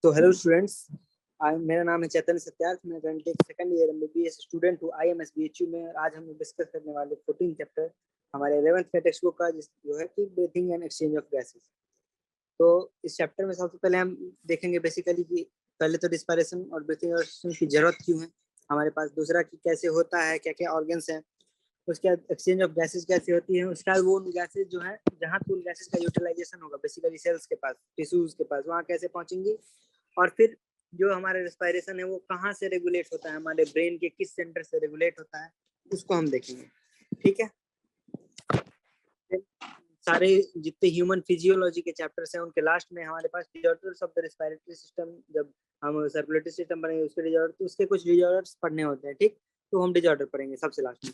तो hello students, मेरा नाम है चैतन्य सत्यार्थ। मैं करंटली एक सेकंड ईयर एमबीबीएस स्टूडेंट हूँ IMSBHU में। आज हम डिस्कस करने वाले 14 चैप्टर हमारे 11th के टेक्स्ट बुक का जो है कि breathing and exchange of gases. तो इस चैप्टर में सबसे पहले हम देखेंगे बेसिकली कि पहले तो रिस्पायरेशन और ब्रीथिंग और एक्सचेंज की जरूरत क्यों है हमारे पास, दूसरा कि कैसे होता है, क्या क्या ऑर्गन्स हैं, उसके बाद एक्सचेंज ऑफ गैसेस कैसे होती है, उसके बाद वो गैसेस जो है जहाँ तो गैसेस का यूटिलाइजेशन होगा बेसिकली सेल्स के पास, टिश्यूज के पास, वहाँ कैसे पहुंचेंगी, और फिर जो हमारा रेस्पिरेशन है वो कहाँ से रेगुलेट होता है, हमारे ब्रेन के किस सेंटर से रेगुलेट होता है, उसको हम देखेंगे। ठीक है, सारे जितने ह्यूमन फिजियोलॉजी के चैप्टर्स हैं उनके लास्ट में हमारे पास disorders of the respiratory system, जब हम सर्कुलेटरी सिस्टम पढ़ेंगे उसके डिजॉर्डर, उसके कुछ डिजॉर्डर्स पढ़ने होते हैं। ठीक, तो हम डिजॉर्डर पढ़ेंगे सबसे लास्ट में।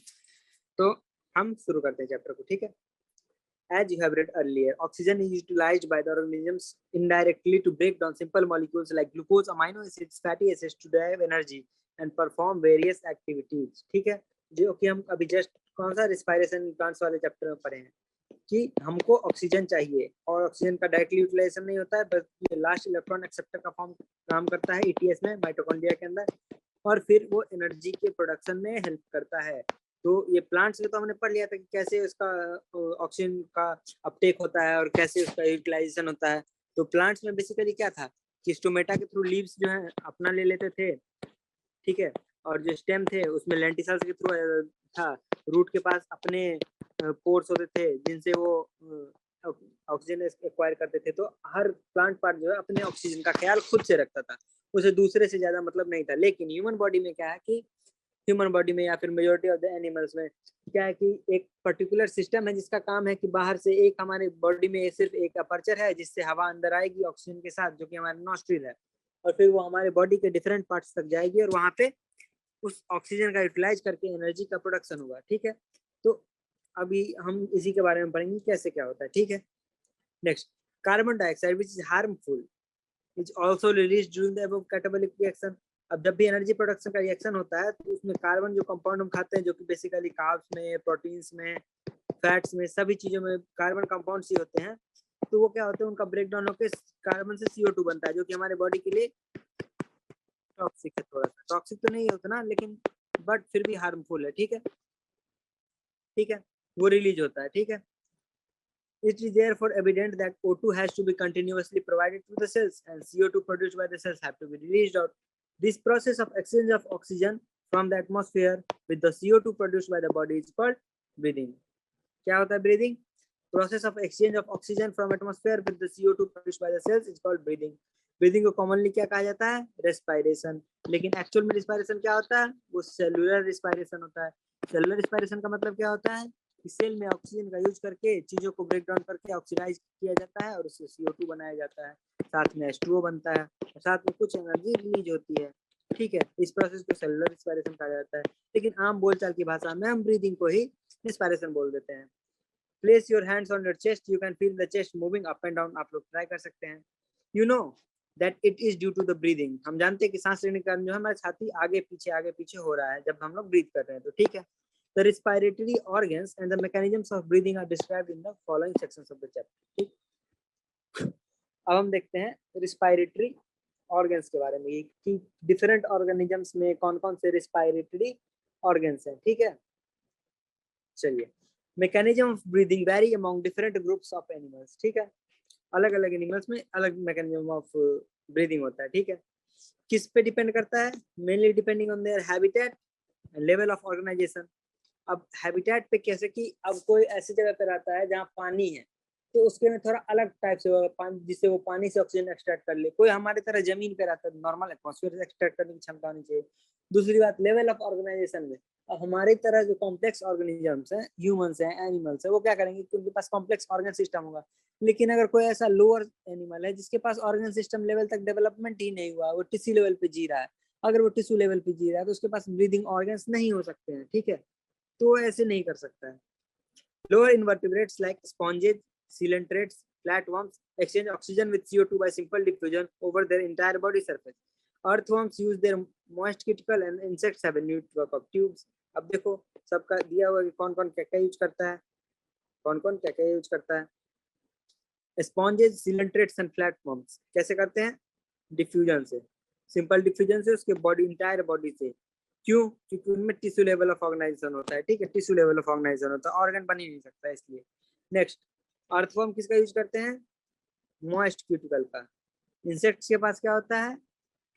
तो हम शुरू करते हैं चैप्टर को। ठीक है, as you have read earlier, oxygen is utilized by the organisms indirectly to break down simple molecules like glucose, amino acids, fatty acids to derive energy and perform various activities. ठीक है, जो कि हम अभी just कौन सा respiration plants वाले chapter में पढ़े हैं कि हमको ऑक्सीजन चाहिए और ऑक्सीजन का डायरेक्टली यूटिलाइजेशन नहीं होता है, बस लास्ट इलेक्ट्रॉन एक्सेप्टर का फॉर्म काम करता है ETS में, माइटोकॉन्ड्रिया के अंदर, और फिर वो एनर्जी के प्रोडक्शन में हेल्प करता है। तो ये प्लांट्स में तो हमने पढ़ लिया था कि कैसे उसका ऑक्सीजन का अपटेक होता है और कैसे उसका यूटिलाइजेशन होता है। तो प्लांट्स में बेसिकली क्या था कि स्टोमेटा के थ्रू लीव्स जो है अपना ले लेते थे, ठीक है, और जो स्टेम थे उसमें लेंटिसल्स के थ्रू था, रूट के पास अपने पोर्स होते थे जिनसे वो ऑक्सीजन एक्वायर करते थे। तो हर प्लांट पार्ट जो है अपने ऑक्सीजन का ख्याल खुद से रखता था, उसे दूसरे से ज्यादा मतलब नहीं था। लेकिन ह्यूमन बॉडी में क्या है कि ह्यूमन बॉडी में या फिर मेजोरिटी ऑफ द एनिमल्स में क्या है कि एक पर्टिकुलर सिस्टम है जिसका काम है कि बाहर से एक हमारे बॉडी में सिर्फ एक अपर्चर है जिससे हवा अंदर आएगी ऑक्सीजन के साथ, जो कि हमारे नॉस्ट्रिल है, और फिर वो हमारे बॉडी के डिफरेंट पार्ट्स तक जाएगी और वहां पे उस ऑक्सीजन का यूटिलाइज करके एनर्जी का प्रोडक्शन होगा। ठीक है, तो अभी हम इसी के बारे में पढ़ेंगे कैसे क्या होता है। ठीक है, next, carbon dioxide which is harmful is also release during the above catabolic reaction. अब जब भी एनर्जी प्रोडक्शन का रिएक्शन होता है तो उसमें कार्बन जो कंपाउंड हम खाते हैं, जो कि बेसिकली कार्ब्स में, प्रोटीन्स में, फैट्स में, सभी चीजों में कार्बन कंपाउंड ही होते हैं। तो वो क्या होते हैं, उनका ब्रेक डाउन होकर कार्बन से CO2 बनता है, जो कि हमारे बॉडी के लिए टॉक्सिक है। थोड़ा सा टॉक्सिक तो नहीं होता ना, लेकिन बट फिर भी हार्मफुल है। ठीक है, ठीक है, वो रिलीज होता है। ठीक है, it is therefore evident that O2 has to be continuously provided to the cells and CO2 produced by the cells have to be released out. This process of exchange of oxygen from the atmosphere with the CO2 produced by the body is called breathing. क्या होता है breathing? Process of exchange of oxygen from atmosphere with the CO2 produced by the cells is called breathing. Breathing को commonly क्या कहा जाता है? Respiration. लेकिन actual में रिस्पायरेशन क्या होता है? वो सेलुलर रिस्पायरेशन होता है। सेलुलर रिस्पायरेशन का मतलब क्या होता है कि सेल में ऑक्सीजन का यूज करके चीजों को ब्रेक डाउन करके ऑक्सीडाइज किया जाता है और उससे CO2 बनाया जाता है, साथ में H2O बनता है और साथ में कुछ एनर्जी रिलीज होती है। ठीक है, इस प्रोसेस को सेलुलर रिस्पायरेशन कहा जाता है, लेकिन आम बोलचाल की भाषा में हम ब्रीदिंग को ही रिस्पायरेशन बोल देते हैं। Place your hands on your chest, you can feel the chest moving up and down. आप लोग ट्राई कर सकते हैं। You know that it is due to the breathing. हम जानते हैं कि सांस लेने के कारण जो है हमारा छाती आगे पीछे हो रहा है जब हम लोग ब्रीथ कर रहे हैं। तो ठीक है, the respiratory organs and the mechanisms of breathing are described in the following sections of the chapter. ठीक, अब हम देखते हैं रिस्पायरेटरी ऑर्गन्स के बारे में कि डिफरेंट ऑर्गेनिजम्स में कौन कौन से रिस्पायरेटरी ऑर्गन्स हैं। ठीक है, चलिए, mechanism of breathing very among different groups of animals. ठीक है, अलग अलग एनिमल्स में अलग मैकेनिज्म ऑफ ब्रीदिंग होता है। ठीक है, किस पे डिपेंड करता है? Mainly depending on their habitat and level of organisation. अब हैबिटेट पे कैसे कि अब कोई ऐसी जगह पे रहता है जहाँ पानी है तो उसके में थोड़ा अलग टाइप से होगा पानी, जिससे वो पानी से ऑक्सीजन एक्सट्रैक्ट कर ले। कोई हमारे तरह जमीन पे रहता है, नॉर्मल एटमॉस्फेयर से एक्सट्रैक्ट करने की क्षमता होनी चाहिए। दूसरी बात, लेवल ऑफ ऑर्गेनाइजेशन में अब हमारी तरह जो कॉम्प्लेक्स ऑर्गेनिजम्स हैं, ह्यूमंस हैं, एनिमल्स हैं, वो क्या करेंगे कि उनके पास कॉम्प्लेक्स ऑर्गन सिस्टम होगा। लेकिन अगर कोई ऐसा लोअर एनिमल है जिसके पास ऑर्गन सिस्टम लेवल तक डेवलपमेंट ही नहीं हुआ, वो टिश्यू लेवल पे जी रहा है, अगर वो टिश्यू लेवल पे जी रहा है तो उसके पास ब्रीदिंग ऑर्गन्स नहीं हो सकते हैं। ठीक है, तो ऐसे नहीं कर सकता है। Lower invertebrates like sponges, coelenterate, flatworms exchange oxygen with CO2 by simple diffusion over their entire body surface. Earthworms use their moist cuticle and insects have a network of tubes. अब देखो सबका दिया हुआ कि कौन कौन क्या क्या यूज करता है, कौन कौन क्या क्या यूज करता है। स्पॉन्जेस, coelentrates एंड फ्लैटवर्म्स कैसे करते हैं? डिफ्यूजन से, सिंपल डिफ्यूजन से उसके बॉडी, इंटायर बॉडी से। क्यों? क्योंकि उनमें टिश्यू लेवल ऑफ ऑर्गेनाइजेशन होता है, ठीक है, टिश्यू लेवल ऑफ ऑर्गेनाइजेशन होता है, ऑर्गन बन ही नहीं सकता इसलिए। नेक्स्ट, अर्थवर्म किसका यूज करते हैं? मॉइस्ट क्यूटिकल का। इंसेक्ट्स के पास क्या होता है?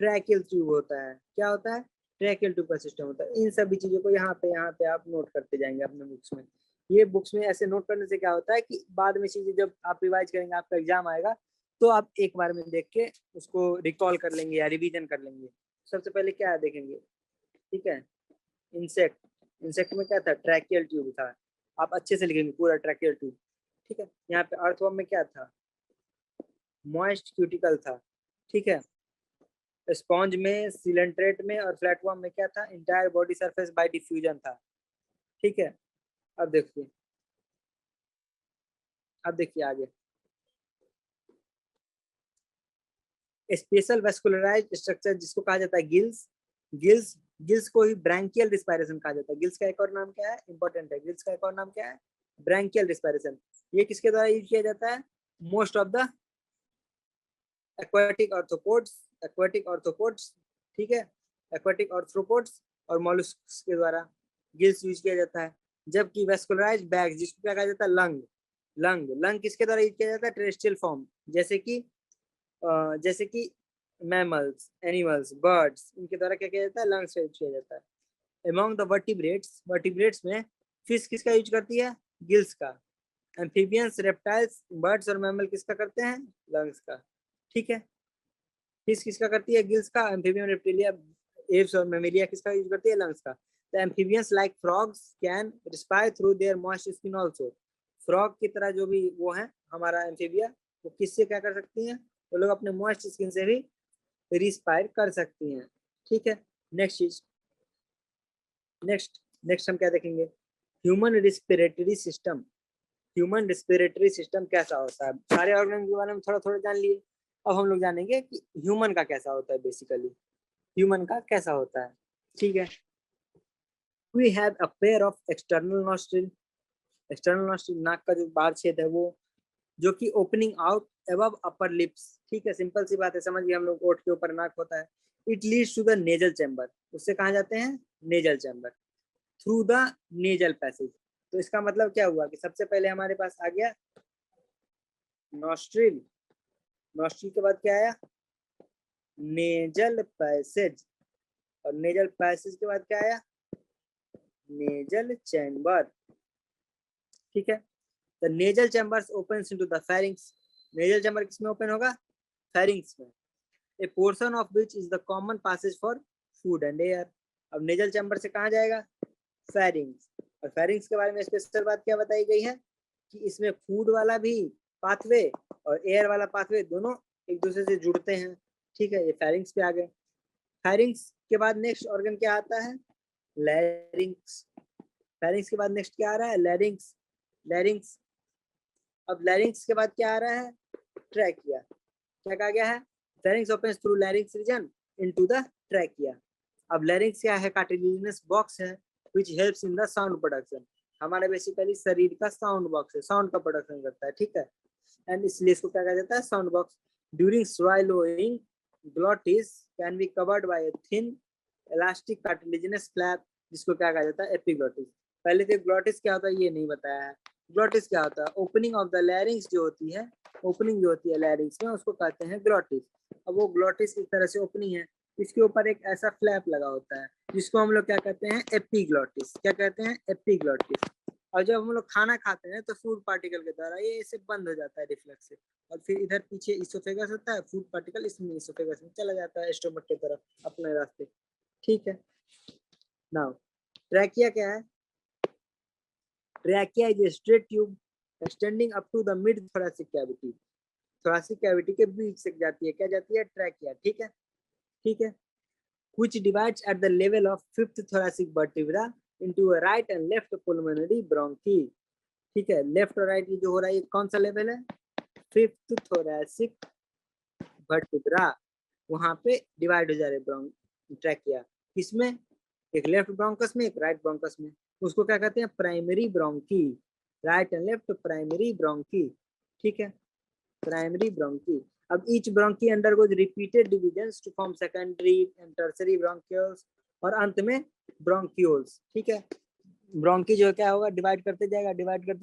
ट्रैकियल ट्यूब होता है। क्या होता है? ट्रैकियल ट्यूब का सिस्टम होता है। इन सभी चीजों को यहाँ पे आप नोट करते जाएंगे अपने बुक्स में। ये बुक्स में ऐसे नोट करने से क्या होता है कि बाद में चीजें जब आप रिवाइज करेंगे, आपका एग्जाम आएगा, तो आप एक बार में देख के उसको रिकॉल कर लेंगे या रिवीजन कर लेंगे। सबसे पहले क्या देखेंगे, ठीक है, इंसेक्ट। इंसेक्ट में क्या था? ट्रैकियल ट्यूब था। आप अच्छे से लिखेंगे पूरा ट्रैकियल ट्यूब, ठीक है। यहाँ पे अर्थवर्म में क्या था? मॉइस्ट क्यूटिकल था, ठीक है। स्पॉन्ज में, सिलेंट्रेट में और फ्लैटवर्म में क्या था? Entire body surface by diffusion था, ठीक है। अब देखिए, अब देखिए आगे, स्पेशल वेस्कुलराइज्ड स्ट्रक्चर जिसको कहा जाता है गिल्स। गिल्स, गिल्स को ही ब्रैंकियल रिस्पायरेशन कहा जाता है। गिल्स का एक और नाम क्या है? इंपॉर्टेंट है, गिल्स का एक और नाम क्या है? Branchial respiration. ये किसके द्वारा यूज किया जाता है? Most of the aquatic arthropods, aquatic arthropods, ठीक है, एक्वाटिक आर्थ्रोपोड्स और मोलस्क्स के द्वारा गिल्स यूज किया जाता है। जबकि वेस्कुलराइज्ड बैग जिसको क्या कहा जाता है? लंग। लंग, लंग किसके द्वारा यूज किया जाता है? टेरेस्ट्रियल फॉर्म, जैसे कि मैमल्स, एनिमल्स, बर्ड्स, इनके द्वारा क्या किया जाता है? लंग्स यूज किया जाता है। अमॉन्ग द वर्टिब्रेट्स, वर्टिब्रेट्स में फिश किसका यूज करती है? गिल्स का। एम्फीबियंस, रेप्टाइल्स, बर्ड्स और मैमल किसका करते हैं? लंग्स का, ठीक है। फिश किसका करती है? गिल्स का। एम्फीबियन, रेप्टिलिया, एव्स और मेमेलिया किसका यूज करती है? लंग्स का। The amphibians like frogs can respire through their moist skin also. Frog की तरह जो भी वो है हमारा एम्फीबिया, वो किससे क्या कर सकती हैं? वो लोग अपने मॉइस्ट स्किन से भी रिस्पायर कर सकती हैं, ठीक है। नेक्स्ट चीज, नेक्स्ट नेक्स्ट हम क्या देखेंगे? Human respiratory system. Human respiratory system कैसा होता है? सारे ऑर्गन के बारे में थोड़ा थोड़ा जान लिए। अब हम लोग जानेंगे कि ह्यूमन का कैसा होता है। बेसिकली ह्यूमन का कैसा होता है, ठीक है। We have a pair of external nostril. External nostril, नाक का जो बाहर छेद है वो, जो कि opening out above upper lips, ठीक है। सिंपल सी बात है, समझिए हम लोग ओठ के ऊपर नाक होता है। It leads to the nasal chamber, उससे कहा जाते हैं nasal chamber. Through the nasal passage, तो इसका मतलब क्या हुआ कि सबसे पहले हमारे पास आ गया नॉस्ट्रिल। नॉस्ट्रिल के बाद क्या आया? Nasal passage. और नेजल पैसेज के बाद क्या आया? नेजल चैम्बर, ठीक है। The nasal chambers opens into the pharynx. Nasal chamber किसमें ओपन होगा? फेरिंग्स में। A portion of which is the common passage for food and air. अब नेजल चैम्बर से कहाँ जाएगा? फेरिंग्स। और फेरिंग्स के बारे में स्पेशल बात क्या बताई गई है कि इसमें फूड वाला भी पाथवे और एयर वाला पाथवे दोनों एक दूसरे से जुड़ते हैं, ठीक है। ये फेरिंग्स पे आ गए। फेरिंग्स के बाद नेक्स्ट ऑर्गन क्या आता है? लैरिंग्स। फेरिंग्स के बाद नेक्स्ट क्या आ रहा है? लैरिंग्स। लैरिंग्स। अब लैरिंग्स के बाद क्या आ रहा है? ट्रैकिया। क्या कहा गया है? Larynx opens through larynx region into the trachea. अब लैरिंग्स क्या है? कार्टिलेजिनस बॉक्स है which helps in the sound production. हमारे बेसिकली शरीर का साउंड बॉक्स है, साउंड का प्रोडक्शन करता है, ठीक है। एंड इसलिए इसको क्या कहा जाता है? Sound box. During swallowing glottis can be covered by a thin elastic cartilaginous flap, जिसको क्या कहा जाता है? एपिग्लॉटिस। पहले तो ग्लॉटिस क्या होता है ये नहीं बताया है। ग्लॉटिस क्या होता है? ओपनिंग ऑफ द लैरिंग्स जो होती है, ओपनिंग जो होती है लैरिंग्स में, उसको कहते हैं ग्लॉटिस। अब वो ग्लॉटिस एक तरह से ओपनिंग है, इसके ऊपर एक ऐसा फ्लैप लगा होता है जिसको हम लोग क्या कहते हैं? एपिग्लॉटिस। क्या कहते हैं? एपिग्लॉटिस। और जब हम लोग खाना खाते हैं तो फूड पार्टिकल के द्वारा ये इसे बंद हो जाता है रिफ्लेक्स से, और फिर इधर पीछे इसोफेगस होता है, फूड पार्टिकल इसमें इसोफेगस में चला जाता है स्टोमक की तरफ अपने रास्ते, ठीक है। नाउ ट्रैकिया क्या है? Trachea is a straight tube extending up to the mid thoracic cavity. Thoracic cavity के बीच से जाती है, क्या जाती है? ट्रैकिया, ठीक है, ठीक है। which divides at the level of fifth thoracic vertebra into a right and left pulmonary bronchi, ठीक है। लेफ्ट और राइट जो हो रहा है ये कौन सा लेवल है? फिफ्थ थोरैसिक वर्टिब्रा, वहां पे डिवाइड हो जा रहे ब्रोंक ट्रैकिया। किसमें? एक लेफ्ट ब्रोंकस में, एक राइट ब्रोंकस में। उसको क्या कहते हैं? Primary bronchi. Right and left primary bronchi, ठीक है, प्राइमरी ब्रोंकी। अब each bronchi undergoes repeated divisions to form secondary and tertiary bronchioles और अंत में bronchioles। ठीक है, ब्रोंकी जो क्या होगा, डिवाइड करते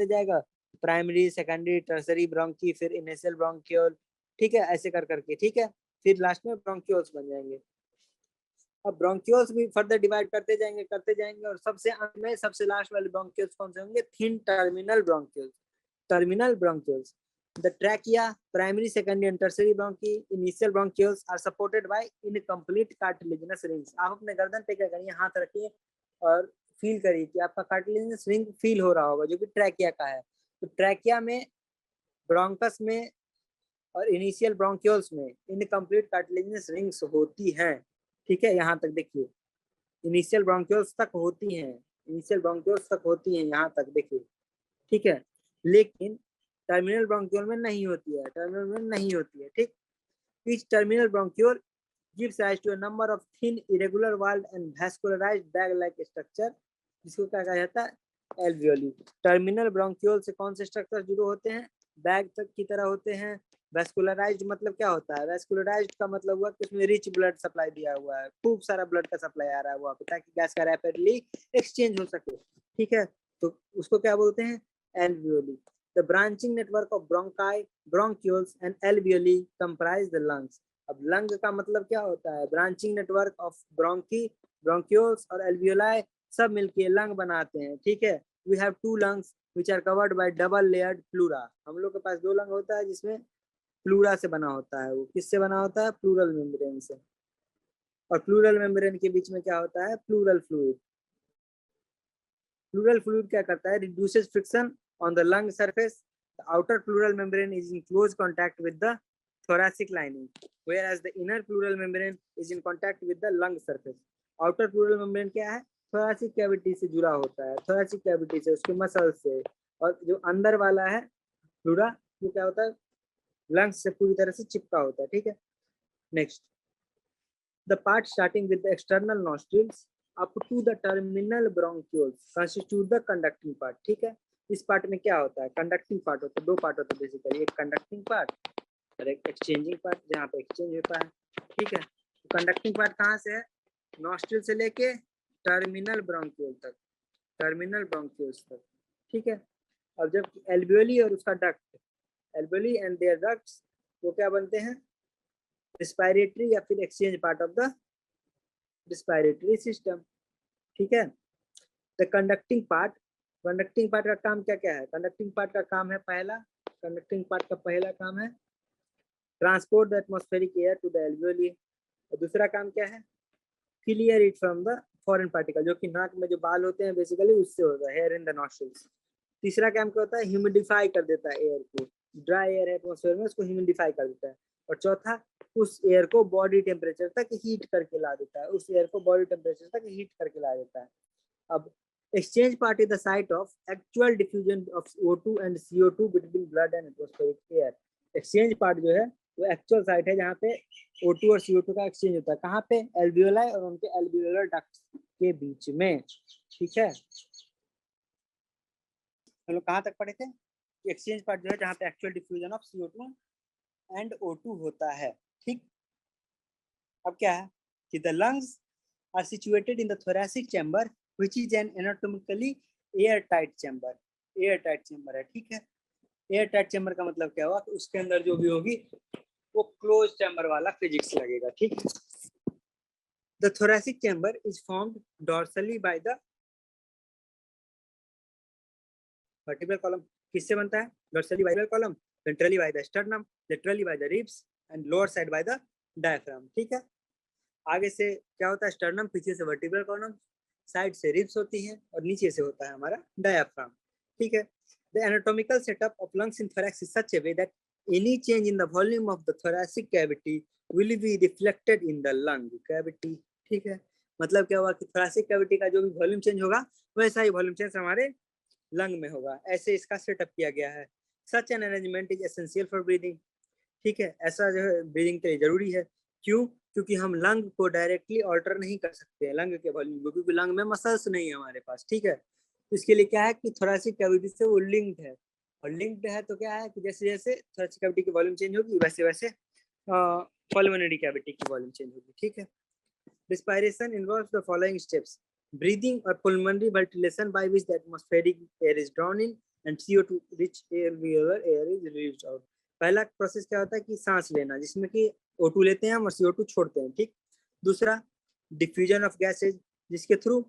जाएगा प्राइमरी, सेकेंडरी, टर्सरी ब्रोंकी, फिर इनिशियल ब्रोंकियोल। ठीक है, ऐसे कर करके, ठीक है, फिर लास्ट में ब्रोंकियोल्स बन जाएंगे। अब ब्रोंकियोल्स भी फर्दर डिवाइड करते जाएंगे और सबसे अंत में सबसे लास्ट वाले ब्रोंकियोल्स कौन से होंगे? Thin terminal bronchioles. The trachea, primary, secondary and tertiary bronchi, initial bronchioles are supported by incomplete cartilaginous rings। आप अपने गर्दन पे क्या करिए, हाथ रखिए और फील करिए कि आपका कार्टिलेजिनस रिंग फील हो रहा होगा, जो कि ट्रैकिया का है। तो ट्रैकिया में, ब्रोंकस में और इनिशियल ब्रोंकियोल्स में इनकम्प्लीट कार्टिलेजिनस रिंग्स होती हैं। ठीक है, यहाँ तक देखिए, इनिशियल ब्रोंकियोल्स तक होती हैं, यहाँ तक देखिए। ठीक है, लेकिन टर्मिनल ब्रोंकियोल में नहीं होती है, ठीक। Each terminal bronchiole gives rise to a number of thin irregular walled and vascularized bag like structure, जिसको क्या कहा जाता है? एल्वियोली। टर्मिनल ब्रोंकियोल से कौन से स्ट्रक्चर जुड़े होते हैं? बैग तक की तरह होते हैं। वैस्कुलराइज्ड मतलब क्या होता है? वैस्कुलराइज्ड का मतलब हुआ कि उसमें रिच ब्लड सप्लाई दिया हुआ है, खूब सारा ब्लड का सप्लाई आ रहा है वहाँ पे, ताकि गैस का रैपिडली एक्सचेंज हो सके। ठीक है, तो उसको क्या बोलते हैं? Alveoli. The branching network of bronchi, bronchioles and alveoli comprise the lungs। अब लंग का मतलब क्या होता है? Branching network of bronchi, bronchioles और एल्वियोलाई सब मिलके लंग बनाते हैं। ठीक है, we have two lungs which are covered by double layered pleura. हम लोग के पास दो लंग होता है जिसमें प्लूरा से बना होता है। वो किससे बना होता है? प्लूरल मेम्ब्रेन से। और प्लूरल मेम्ब्रेन के बीच में क्या होता है? Pleural fluid. प्लूरल फ्लूइड क्या करता है? Reduces friction on the lung surface। The outer pleural membrane is in close contact with the thoracic lining, whereas the inner pleural membrane is in contact with the lung surface। outer pleural membrane क्या है? thoracic cavity से जुड़ा होता है, thoracic cavity से, उसके muscle से। और जो अंदर वाला है प्लूरा, वो क्या होता है? लंग्स से पूरी तरह से चिपका होता है। ठीक है, next, the part starting with the external nostrils up to the terminal bronchioles constitute the conducting part। ठीक है, इस पार्ट में क्या होता है? कंडक्टिंग पार्ट होता है। दो पार्ट होता है बेसिकली, एक कंडक्टिंग पार्ट और एक एक्सचेंजिंग पार्ट, जहाँ पे एक्सचेंज होता है। ठीक है, तो कंडक्टिंग पार्ट कहाँ से है? नॉस्ट्रिल से लेके टर्मिनल ब्रोंकियोल तक, ठीक है। और जब एल्वियोली और उसका duct, alveoli and their ducts, वो क्या बनते हैं? रिस्पायरेटरी या फिर exchange part of the respiratory system. ठीक है, द कंडक्टिंग पार्ट का काम क्या क्या है? कंडक्टिंग पार्ट का काम है पहला काम है transport the atmospheric air to the alveoli. और दूसरा काम क्या है? Clear it from the foreign particle, जो कि नाक में जो बाल होते हैं बेसिकली उससे होता है, हेयर इन द नॉस्ट्रिल्स। तीसरा काम क्या होता है? ह्यूमिडिफाई कर देता है एयर को, ड्राई एयर है एटमॉस्फेयर में, उसको ह्यूमिडिफाई कर देता है। और चौथा, उस एयर को बॉडी टेम्परेचर तक हीट करके ला देता है, अब exchange part is the site of actual diffusion of O2 and CO2 between blood and atmospheric air। exchange part जो है वो actual site है जहाँ पे O2 और CO2 का exchange होता है। कहाँ पे? alveoli और उनके alveolar ducts के बीच में। ठीक है, हम लोग कहाँ तक पढ़े थे? exchange part जो है जहाँ पे actual diffusion of CO2 and O2 होता है। ठीक, अब क्या है कि the lungs are situated in the thoracic chamber which is an anatomically airtight chamber। है। ठीक है, एयरटाइट चैम्बर का मतलब क्या हुआ? कि उसके अंदर जो भी होगी वो क्लोज चैम्बर वाला फिजिक्स लगेगा। ठीक है, the thoracic chamber is formed dorsally by the vertebral column। किससे बनता है? dorsally by the column, ventrally by the sternum, laterally by the ribs and lower side by the diaphragm। ठीक है, आगे से क्या होता है? स्टर्नम, पीछे से वर्टिब्रल कॉलम, साइड से रिब्स होती हैं और नीचे से होता है हमारा डायाफ्राम। ठीक है, the anatomical setup of lungs in thorax is such a way that any change in the volume of the thoracic cavity will be reflected in the lung cavity। ठीक है, मतलब क्या हुआ कि thoracic cavity का जो भी वॉल्यूम चेंज होगा वैसा ही वॉल्यूम चेंज हमारे लंग में होगा। ऐसे इसका सेटअप किया गया है। Such an arrangement is essential for breathing. ठीक है, ऐसा जो है ब्रीदिंग के लिए जरूरी है। क्यों? क्योंकि हम लंग को डायरेक्टली ऑल्टर नहीं कर सकते हैं, लंग के वॉल्यूम को, क्योंकि लंग में मसल्स नहीं है हमारे पास। ठीक है, तो इसके लिए क्या है कि थोरेसिक कैविटी से वो लिंक्ड है। और लिंक्ड है तो क्या है कि जैसे जैसे थोरेसिक कैविटी की वॉल्यूम चेंज होगी वैसे वैसे पल्मोनरी कैविटी की वॉल्यूम चेंज होगी, ठीक है। Respiration involves the following steps: breathing or pulmonary ventilation by which the atmospheric air is drawn in and CO2 rich alveolar air is released out. पहला process क्या होता है कि सांस लेना, जिसमें कि O2 लेते हैं हम और CO2 छोड़ते हैं, ठीक। दूसरा डिफ्यूजन ऑफ गैसेज, जिसके थ्रू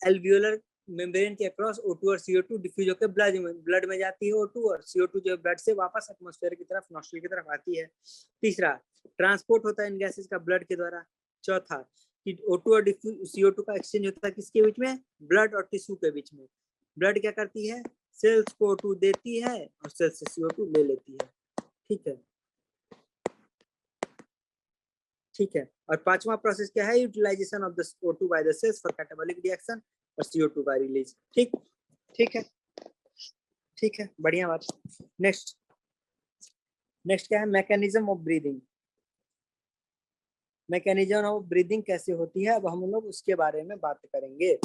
एल्वियोलर मेम्ब्रेन के अक्रॉस O2 और CO2 डिफ्यूज होकर ब्लड में जाती है O2 और CO2 जो ब्लड से वापस एटमॉस्फेयर की तरफ, नॉस्ट्रल की तरफ आती है। तीसरा ट्रांसपोर्ट होता है इन गैसेज का ब्लड के द्वारा। चौथा कि O2 और CO2 का एक्सचेंज होता है किसके बीच में? ब्लड और टिश्यू के बीच में। ब्लड क्या करती है? सेल्स को O2 देती है और सेल्स से CO2 ले लेती है, ठीक है, ठीक है। और पांचवा प्रोसेस क्या है? Utilisation of the O2 by the cells for catabolic reaction और CO2 का रिलीज, ठीक, ठीक है, ठीक है, बढ़िया बात। नेक्स्ट क्या है? Mechanism of breathing. Mechanism of breathing कैसे होती है, अब हम लोग उसके बारे में बात करेंगे।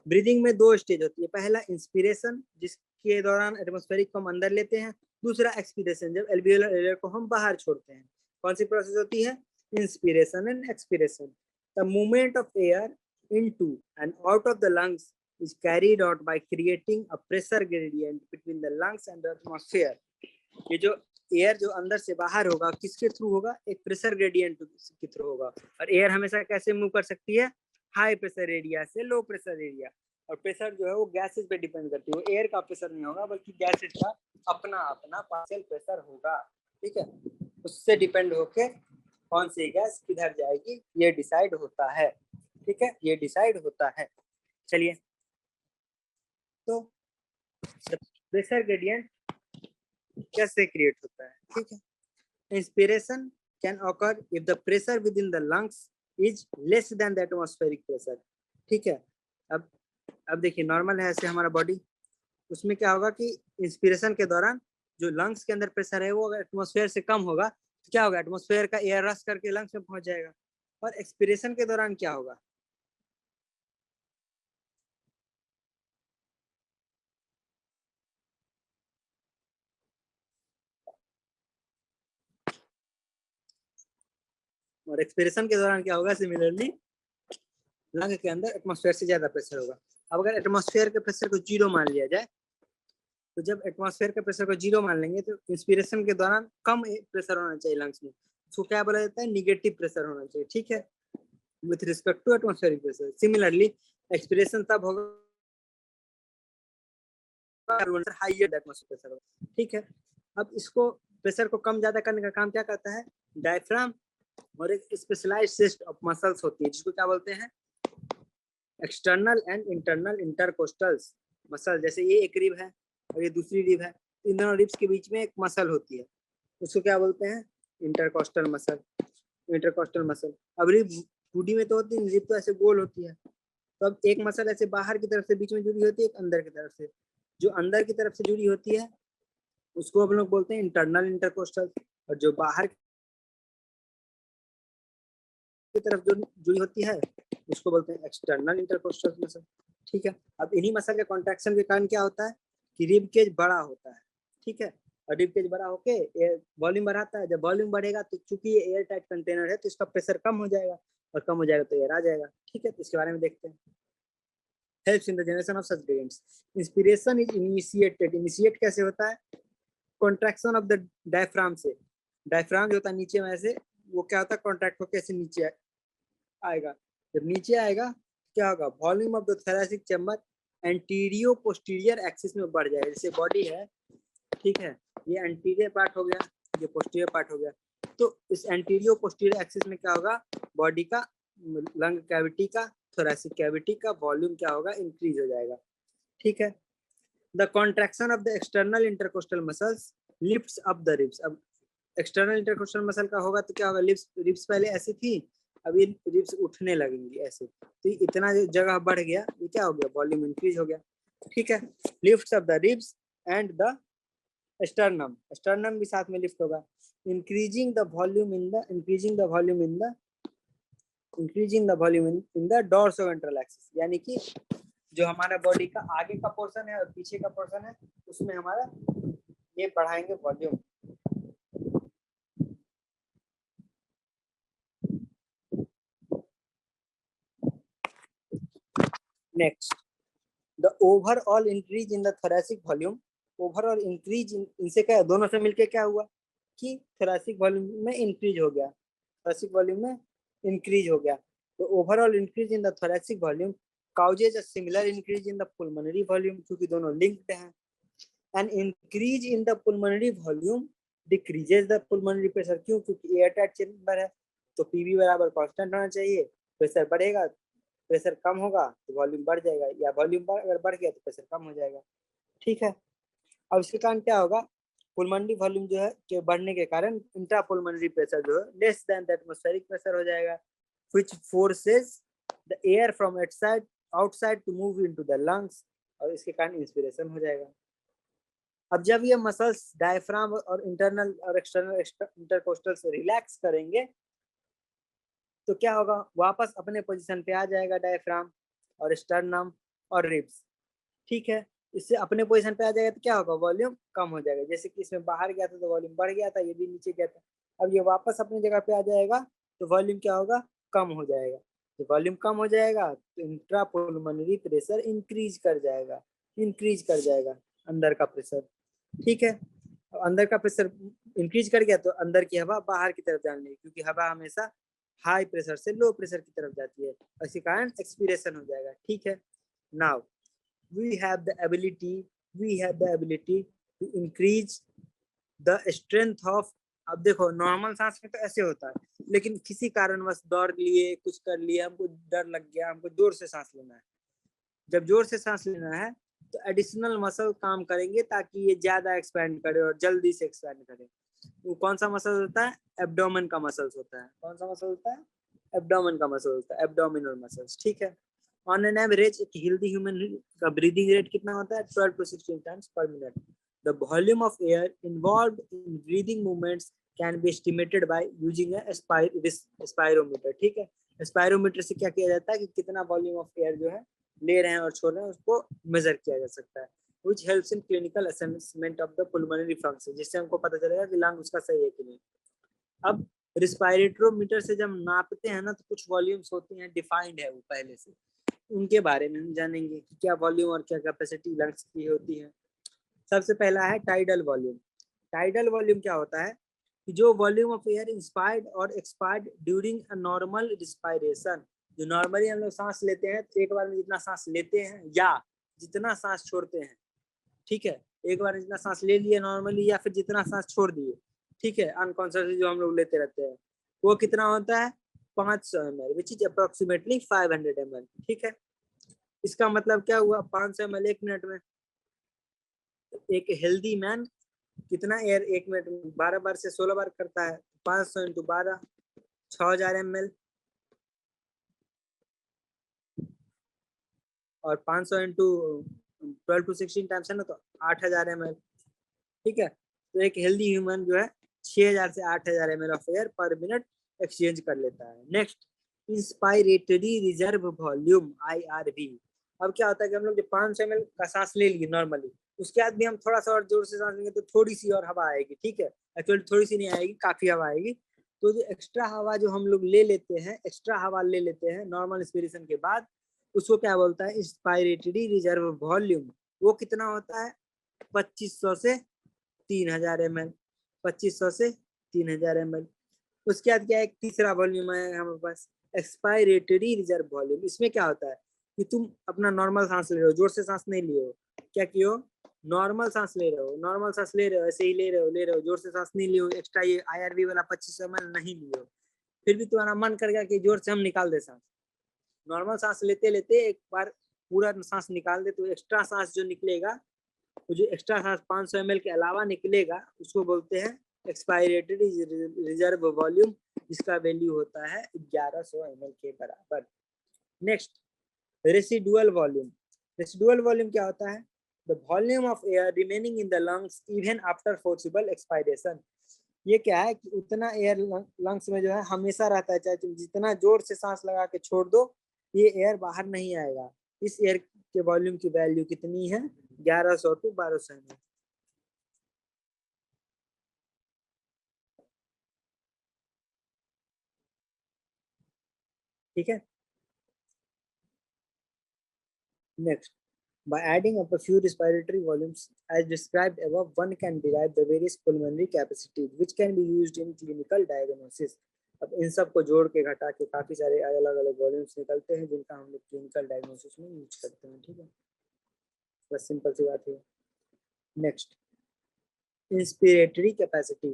ब्रीदिंग में दो स्टेज होती है, पहला इंस्पिरेशन, जिसके दौरान एटमॉस्फेरिक को हम अंदर लेते हैं। दूसरा एक्सपीरेशन, जब एल्वियोलर एयर को हम बाहर छोड़ते हैं। कौन सी प्रोसेस होती है? Inspiration and expiration. The movement of air into and out of the lungs is carried out by creating a pressure gradient between the lungs and the atmosphere. ये जो एयर जो अंदर से बाहर होगा किसके थ्रू होगा? एक प्रेशर ग्रेडियंट के थ्रू होगा। और एयर हमेशा कैसे मूव कर सकती है? हाई प्रेशर एरिया से लो प्रेशर एरिया। और प्रेशर जो है वो गैसेस पे डिपेंड करती है, वो एयर का प्रेशर नहीं होगा बल्कि गैसेस का अपना अपना पार्शियल प्रेशर होगा, ठीक है। उससे डिपेंड होके कौन सी गैस किधर जाएगी ये डिसाइड होता है, ठीक है, ये डिसाइड होता है। चलिए, तो प्रेशर ग्रेडियंट कैसे क्रिएट होता है, ठीक है। Inspiration can occur if the pressure with in the lungs is less than the atmospheric pressure, ठीक है। अब देखिए, नॉर्मल है ऐसे हमारा बॉडी, उसमें क्या होगा कि इंस्पिरेशन के दौरान जो लंग्स के अंदर प्रेशर है वो अगर एटमॉस्फेयर से कम होगा तो क्या होगा? एटमॉस्फेयर का एयर रश करके लंग्स में पहुंच जाएगा। और एक्सपिरेशन के दौरान क्या होगा? और एक्सपिरेशन के दौरान क्या होगा? सिमिलरली लंग के अंदर एटमॉस्फेयर से ज्यादा प्रेशर होगा। अब अगर एटमॉस्फेयर के प्रेशर को जीरो मान लिया जाए, तो जब एटमॉस्फेयर के प्रेशर को जीरो मान लेंगे तो इंस्पिरेशन के दौरान कम प्रेशर होना चाहिए लंग्स में, उसको क्या बोला जाता है? निगेटिव प्रेशर होना चाहिए, ठीक है, with respect to atmospheric pressure. Similarly expiration तब होगा हाईयर एटमॉस्फेरिक प्रेशर होगा, ठीक है। अब इसको प्रेशर को कम ज्यादा करने का काम क्या करता है? डायफ्राम और एक स्पेशलाइज्ड सिस्ट ऑफ मसल्स होती है जिसको क्या बोलते हैं? External and internal intercostals muscle. जैसे ये एक रिब है और ये दूसरी रिब है, इन दोनों रिब्स के बीच में एक मसल होती है, उसको क्या बोलते हैं? Intercostal muscle, intercostal muscle. अब रिब 2D में तो होती है, रिब तो ऐसे गोल होती है, तो अब एक मसल ऐसे बाहर की तरफ से बीच में जुड़ी होती है, एक अंदर की तरफ से। जो अंदर की तरफ से जुड़ी होती है उसको हम लोग बोलते हैं इंटरनल इंटरकोस्टल, और जो बाहर की तरफ जो जुड़ी होती है उसको बोलते हैं एक्सटर्नल इंटरकोस्टल मसल, ठीक है। अब इन्हीं मसल के कॉन्ट्रैक्शन के कारण क्या होता है कि रिब केज बड़ा होता है, ठीक है, और रिब केज बड़ा होके वॉल्यूम बढ़ाता है। जब वॉल्यूम बढ़ेगा तो चूंकि ये एयर टाइट कंटेनर है तो इसका प्रेशर कम हो जाएगा, और कम हो जाएगा तो एयर आ जाएगा, ठीक है। तो इसके बारे में देखते हैं। Helps in the generation of such gradients. Inspiration is initiated, initiate कैसे होता है? कॉन्ट्रैक्शन ऑफ द डायफ्राम से। डायफ्राम जो होता है नीचे में ऐसे, वो क्या होता है? कॉन्ट्रैक्ट होकर ऐसे नीचे आएगा। जब नीचे आएगा क्या होगा? Volume of the thoracic chamber anteroposterior axis में बढ़ जाएगा। जैसे बॉडी है, ठीक है, ये एंटीरियर पार्ट हो गया, ये पोस्टीरियर पार्ट हो गया, तो इस एंटीरियो पोस्टीरियर एक्सिस में क्या होगा? बॉडी का, लंग कैविटी का, थोरैसिक कैविटी का वॉल्यूम क्या होगा? इंक्रीज हो जाएगा, ठीक है। The contraction of the external intercostal muscles lifts up the ribs. अब एक्सटर्नल इंटरकोस्टल मसल का होगा तो क्या होगा? रिब्स पहले ऐसी थी, अभी रिब्स उठने लगेंगी ऐसे, तो इतना जो जगह बढ़ गया, ये क्या हो गया? वॉल्यूम इंक्रीज हो गया, ठीक है। Lifts of the ribs and the sternum, sternum भी साथ में लिफ्ट होगा। Increasing the volume in the increasing the volume in the increasing the volume in the dorsoventral axis, यानी कि जो हमारा बॉडी का आगे का पोर्शन है और पीछे का पोर्शन है उसमें हमारा ये बढ़ाएंगे volume, next, the overall increase in the thoracic volume, overall increase इनसे क्या दोनों से मिलके क्या हुआ कि थोरेसिक वॉल्यूम में इंक्रीज हो गया, थोरेसिक वॉल्यूम में इंक्रीज हो गया। तो overall increase in the thoracic volume causes a similar increase in the pulmonary volume, क्योंकि दोनों लिंक्ड हैं। An increase in the pulmonary volume decreases the pulmonary pressure, क्यों? क्योंकि एयर टाइट चेम्बर है तो पीवी बराबर कांस्टेंट होना चाहिए, प्रेशर बढ़ेगा, प्रेशर कम होगा तो वॉल्यूम बढ़ जाएगा, या वॉल्यूम अगर बढ़ गया तो प्रेशर कम हो जाएगा। ठीक है, अब इसके कारण क्या होगा, पुलमनरी वॉल्यूम जो है के बढ़ने के कारण इंट्रा पुलमनरी प्रेशर जो है less than the atmospheric pressure हो जाएगा, which forces the air from outside to move into the lungs, और इसके कारण इंस्पिरेशन हो जाएगा। अब जब ये मसल्स डायफ्राम और इंटरनल और एक्सटर्नल इंटरकोस्टल से रिलैक्स करेंगे तो क्या होगा, वापस अपने पोजीशन पे आ जाएगा डायफ्राम और स्टर्नम और रिब्स। ठीक है, इससे अपने पोजीशन पे आ जाएगा तो क्या होगा, वॉल्यूम कम हो जाएगा। जैसे कि इसमें बाहर गया था तो वॉल्यूम बढ़ गया था, ये भी नीचे गया था, अब ये वापस अपनी जगह पे आ जाएगा तो वॉल्यूम क्या होगा, कम हो जाएगा। तो वॉल्यूम कम हो जाएगा तो इंट्रापुलमोनरी प्रेशर इंक्रीज कर जाएगा, इंक्रीज कर जाएगा अंदर का प्रेशर। ठीक है, अंदर का प्रेशर इंक्रीज कर गया तो अंदर की हवा बाहर की तरफ जाने लगी, क्योंकि हवा हमेशा हाई प्रेशर से लो प्रेशर की तरफ जाती है, इसी कारण एक्सपीरेशन हो जाएगा। ठीक है, now we have the ability we have the ability to increase the strength of, अब देखो नॉर्मल सांस में तो ऐसे होता है, लेकिन किसी कारणवश दौड़ लिए कुछ कर लिया, हमको डर लग गया, हमको जोर से सांस लेना है। जब जोर से सांस लेना है तो एडिशनल मसल काम करेंगे ताकि ये ज्यादा एक्सपैंड करे और जल्दी से एक्सपैंड करे। वो कौन सा मसल होता है, एब्डोमेन का मसल्स होता है। कौन सा मसल होता है, एब्डोमेन का मसल होता है, एब्डोमिनल मसल्स। ठीक है, ऑन एन एवरेज एक हेल्दी ह्यूमन का ब्रीदिंग रेट कितना होता है, 12 to 16 टाइम्स पर minute. The volume of air involved in breathing movements can be estimated by using a spirometer. ठीक है, स्पायरोमीटर से क्या किया जाता है कि कितना वॉल्यूम ऑफ एयर जो है ले रहे हैं और छोड़ रहे हैं उसको मेजर किया जा सकता है, which helps in clinical assessment of the pulmonary function, जिससे हमको पता चलेगा कि लंग उसका सही है कि नहीं। अब रिस्पायरेटरोमीटर से जब नापते हैं ना तो कुछ वॉल्यूम्स होती हैं डिफाइंड है वो पहले से, उनके बारे में हम जानेंगे कि क्या वॉल्यूम और क्या कैपेसिटी लंग्स की होती है। सबसे पहला है टाइडल वॉल्यूम। टाइडल वॉल्यूम क्या होता है कि जो वॉल्यूम ऑफ एयर इंस्पायर्ड और expired during a normal respiration, जो नॉर्मली हम लोग सांस लेते हैं तो एक बार में जितना सांस लेते हैं या जितना सांस छोड़ते हैं, ठीक है, एक बार जितना सांस ले लिए नॉर्मली या फिर जितना सांस छोड़ दिए, ठीक है, अनकॉन्शियसली जो हम लोग लेते रहते हैं, वो कितना होता है 500 ml, which is approximately 500 ml। ठीक है, इसका मतलब क्या हुआ, 500 ml एक मिनट में। एक हेल्दी मैन कितना एयर एक मिनट में 12 बार से 16 बार करता है, 500 इंटू 12 6000 ml, और 500 इंटू 12 to 16 टाइम्स है ना तो 8000 ml। ठीक है, तो एक हेल्दी ह्यूमन जो है 6000 से 8000 ml ऑफ एयर पर मिनट एक्सचेंज कर लेता है। Next, inspiratory reserve volume IRV। अब क्या होता है कि हम लोग जो 500 ml का सांस ले लिए नॉर्मली, उसके बाद भी हम थोड़ा सा और जोर से सांस लेंगे तो थोड़ी सी और हवा आएगी। ठीक है, एक्चुअली थोड़ी सी नहीं आएगी, काफी हवा आएगी। तो जो एक्स्ट्रा हवा जो हम लोग ले लेते हैं, एक्स्ट्रा हवा ले लेते हैं नॉर्मल इंस्पिरेशन के बाद, उसको क्या बोलता है, इंस्पायरेटरी रिजर्व वॉल्यूम। वो कितना होता है 2500 से 3000 ml, 2500 से 3000 ml। उसके बाद क्या है, एक तीसरा वॉल्यूम है हमारे पास, एक्सपायरेटरी रिजर्व वॉल्यूम। इसमें क्या होता है कि तुम अपना नॉर्मल सांस ले रहे हो, जोर से सांस नहीं लिए हो, क्या कियो, नॉर्मल सांस ले रहे हो, नॉर्मल सांस ले रहे हो, ऐसे ही ले रहे हो, जोर से सांस नहीं लियो, एक्स्ट्रा ये IRV वाला 2500 ml नहीं लियो, फिर भी तुम्हारा मन कर गया कि जोर से हम निकाल दे सांस। नॉर्मल सांस लेते लेते एक बार पूरा सांस निकाल दे तो एक्स्ट्रा सांस जो निकलेगा, तो जो एक्स्ट्रा सांस 500 ml के अलावा निकलेगा उसको बोलते हैं एक्सपायरेटरी रिजर्व वॉल्यूम, जिसका वैल्यू होता है 1100 ml के बराबर। Next, residual volume. Residual volume क्या होता है, the volume of air remaining in the lungs even after forcible expiration. ये क्या है कि उतना एयर लंग्स में जो है हमेशा रहता है, चाहे तुम जितना जोर से सांस लगा के छोड़ दो, ये एयर बाहर नहीं आएगा। इस एयर के वॉल्यूम की वैल्यू कितनी है, 1100 to 1200 ml। ठीक है, Next, by adding up a few respiratory volumes as described above, one can derive the various pulmonary capacities which can be used in clinical diagnosis. अब इन सब को जोड़ के घटा के काफी सारे अलग अलग वॉल्यूम्स निकलते हैं जिनका हम लोग क्लिनिकल डायग्नोसिस में यूज करते हैं, ठीक है, बस सिंपल सी बात है। Next, inspiratory capacity.